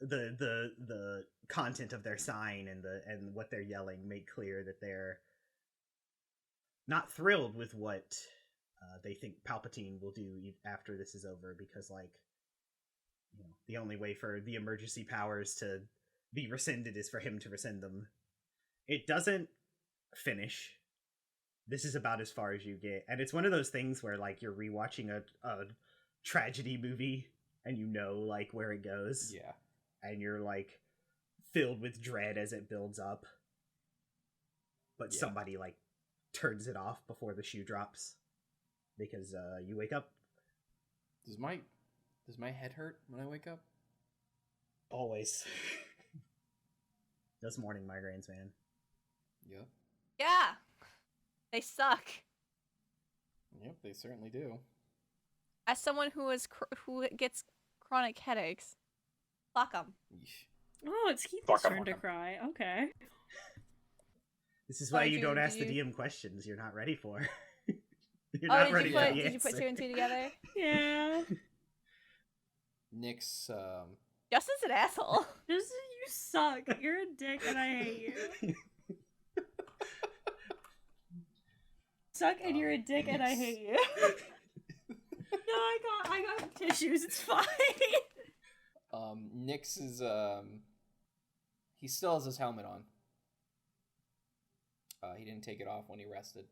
the content of their sign and what they're yelling make clear that they're not thrilled with what they think Palpatine will do after this is over, because, like, you know, the only way for the emergency powers to be rescinded is for him to rescind them. It doesn't finish. This is about as far as you get, and it's one of those things where, like, you're rewatching a tragedy movie and you know, like, where it goes. Yeah. And you're, like, filled with dread as it builds up. But somebody, like, turns it off before the shoe drops. Because you wake up. Does my head hurt when I wake up? Always. Those morning migraines, man. Yep. Yeah. They suck. Yep, they certainly do. As someone who gets chronic headaches, fuck them. Oh, it's Keith's turn to cry. Okay. This is why you don't ask the DM questions you're not ready for. You're not ready for the did you put answer. 2 and 2 together? Yeah. Nyx, Justin's an asshole. You suck. You're a dick and I hate you. Suck and you're a dick and I hate you. No, I got tissues. It's fine. Nyx is, he still has his helmet on. He didn't take it off when he rested.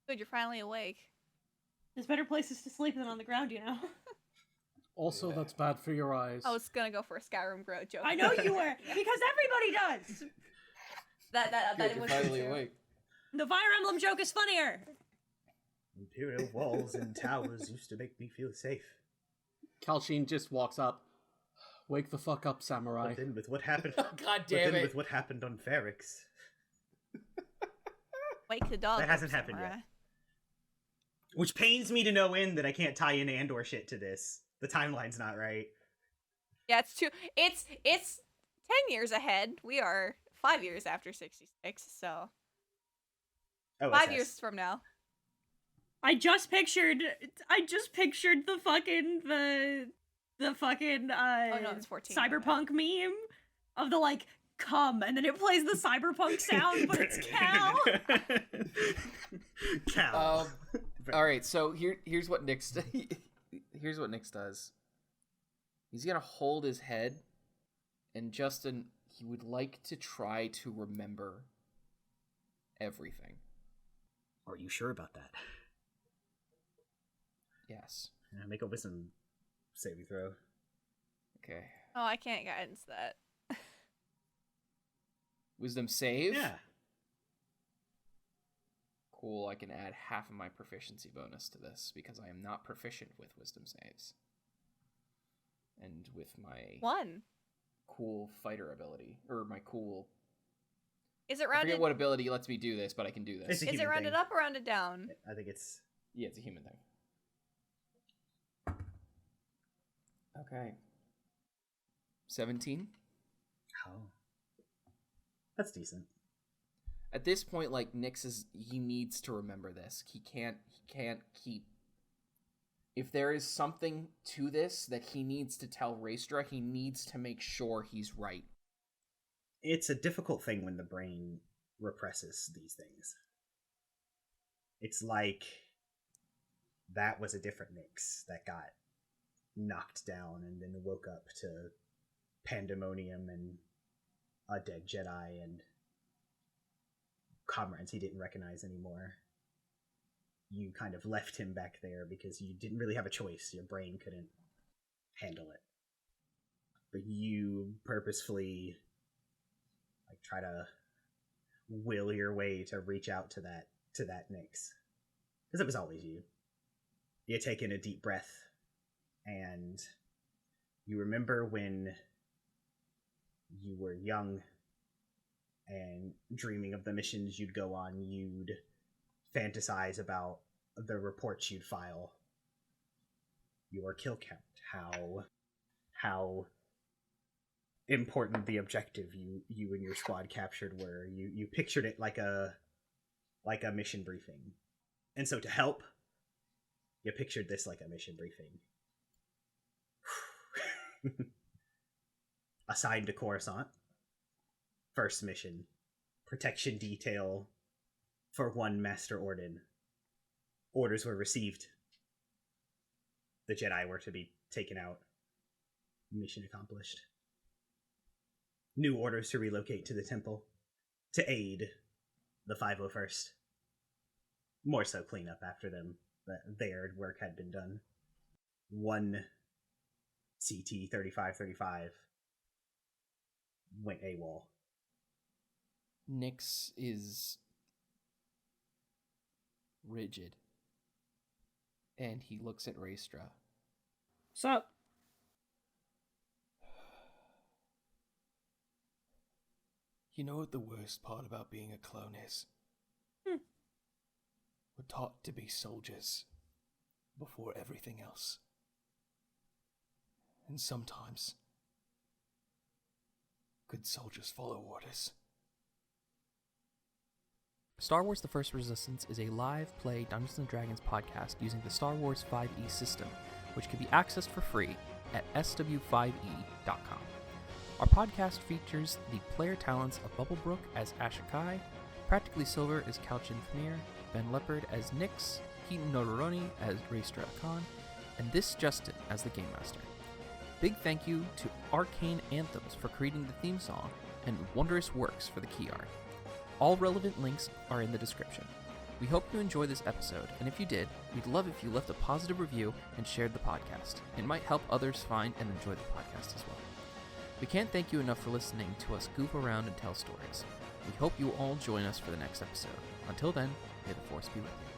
Good, you're finally awake. There's better places to sleep than on the ground, you know? Also, Yeah. that's bad for your eyes. I was gonna go for a Skyrim Grow joke. I know you were, because everybody does! That Good, you're was finally true. awake. The Fire Emblem joke is funnier! Imperial walls and towers used to make me feel safe. Kalshin just walks up. Wake the fuck up, samurai. But then with what happened, God damn it. with what happened on Ferrix, Wake the dog. That up, hasn't happened samurai. yet. Which pains me to no end that I can't tie in Andor shit to this. The timeline's not right. Yeah, it's 10 years ahead. We are 5 years after 66, so OSS. 5 years from now. I just pictured the fucking Oh no, it's 14. cyberpunk meme of the, like, come, and then it plays the cyberpunk sound, but it's Cal. Cal. All right, so here's what Nyx here's what Nyx does. He's gonna hold his head, and Justin, he would like to try to remember everything. Are you sure about that? Yes. Make a wisdom saving throw. Okay. Oh, I can't guidance that. Wisdom save. Yeah. Cool. I can add half of my proficiency bonus to this because I am not proficient with wisdom saves. And with my 1. cool fighter ability, or my cool. Is it I rounded? forget what ability lets me do this, but I can do this. It's a Is it human rounded thing. up or rounded down? I think it's... Yeah, it's a human thing. Okay. 17. Oh. That's decent. At this point, like, he needs to remember this. He can't keep. If there is something to this that he needs to tell Raestra, he needs to make sure he's right. It's a difficult thing when the brain represses these things. It's like that was a different Nyx that got knocked down and then woke up to pandemonium and a dead Jedi and comrades he didn't recognize anymore. You kind of left him back there because you didn't really have a choice. Your brain couldn't handle it. But you purposefully try to will your way to reach out to that Nyx. Because it was always you. You take in a deep breath, and you remember when you were young and dreaming of the missions you'd go on, you'd fantasize about the reports you'd file, your kill count, how important the objective you and your squad captured were. You pictured it like a mission briefing. And so to help, you pictured this like a mission briefing. Assigned to Coruscant. First mission. Protection detail for 1 Master Orden. Orders were received. The Jedi were to be taken out. Mission accomplished. New orders to relocate to the temple. To aid the 501st. More so cleanup after them. Their work had been done. 1 CT-3535 went AWOL. Nyx is rigid. And he looks at Raestra. Sup? You know what the worst part about being a clone is? We're taught to be soldiers before everything else. And sometimes, good soldiers follow orders. Star Wars The First Resistance is a live play Dungeons & Dragons podcast using the Star Wars 5e system, which can be accessed for free at sw5e.com. Our podcast features the player talents of BubblingBrooke as Ashaa-kai, Practically Silver as Calchin Phimiir, Ben Lepard as Nyx, HitenNoRuroni as Raestra Akkan, and this Justin as the Game Master. Big thank you to Arcane Anthems for creating the theme song, and Wondrous Works for the key art. All relevant links are in the description. We hope you enjoy this episode, and if you did, we'd love if you left a positive review and shared the podcast. It might help others find and enjoy the podcast as well. We can't thank you enough for listening to us goof around and tell stories. We hope you all join us for the next episode. Until then, may the Force be with you.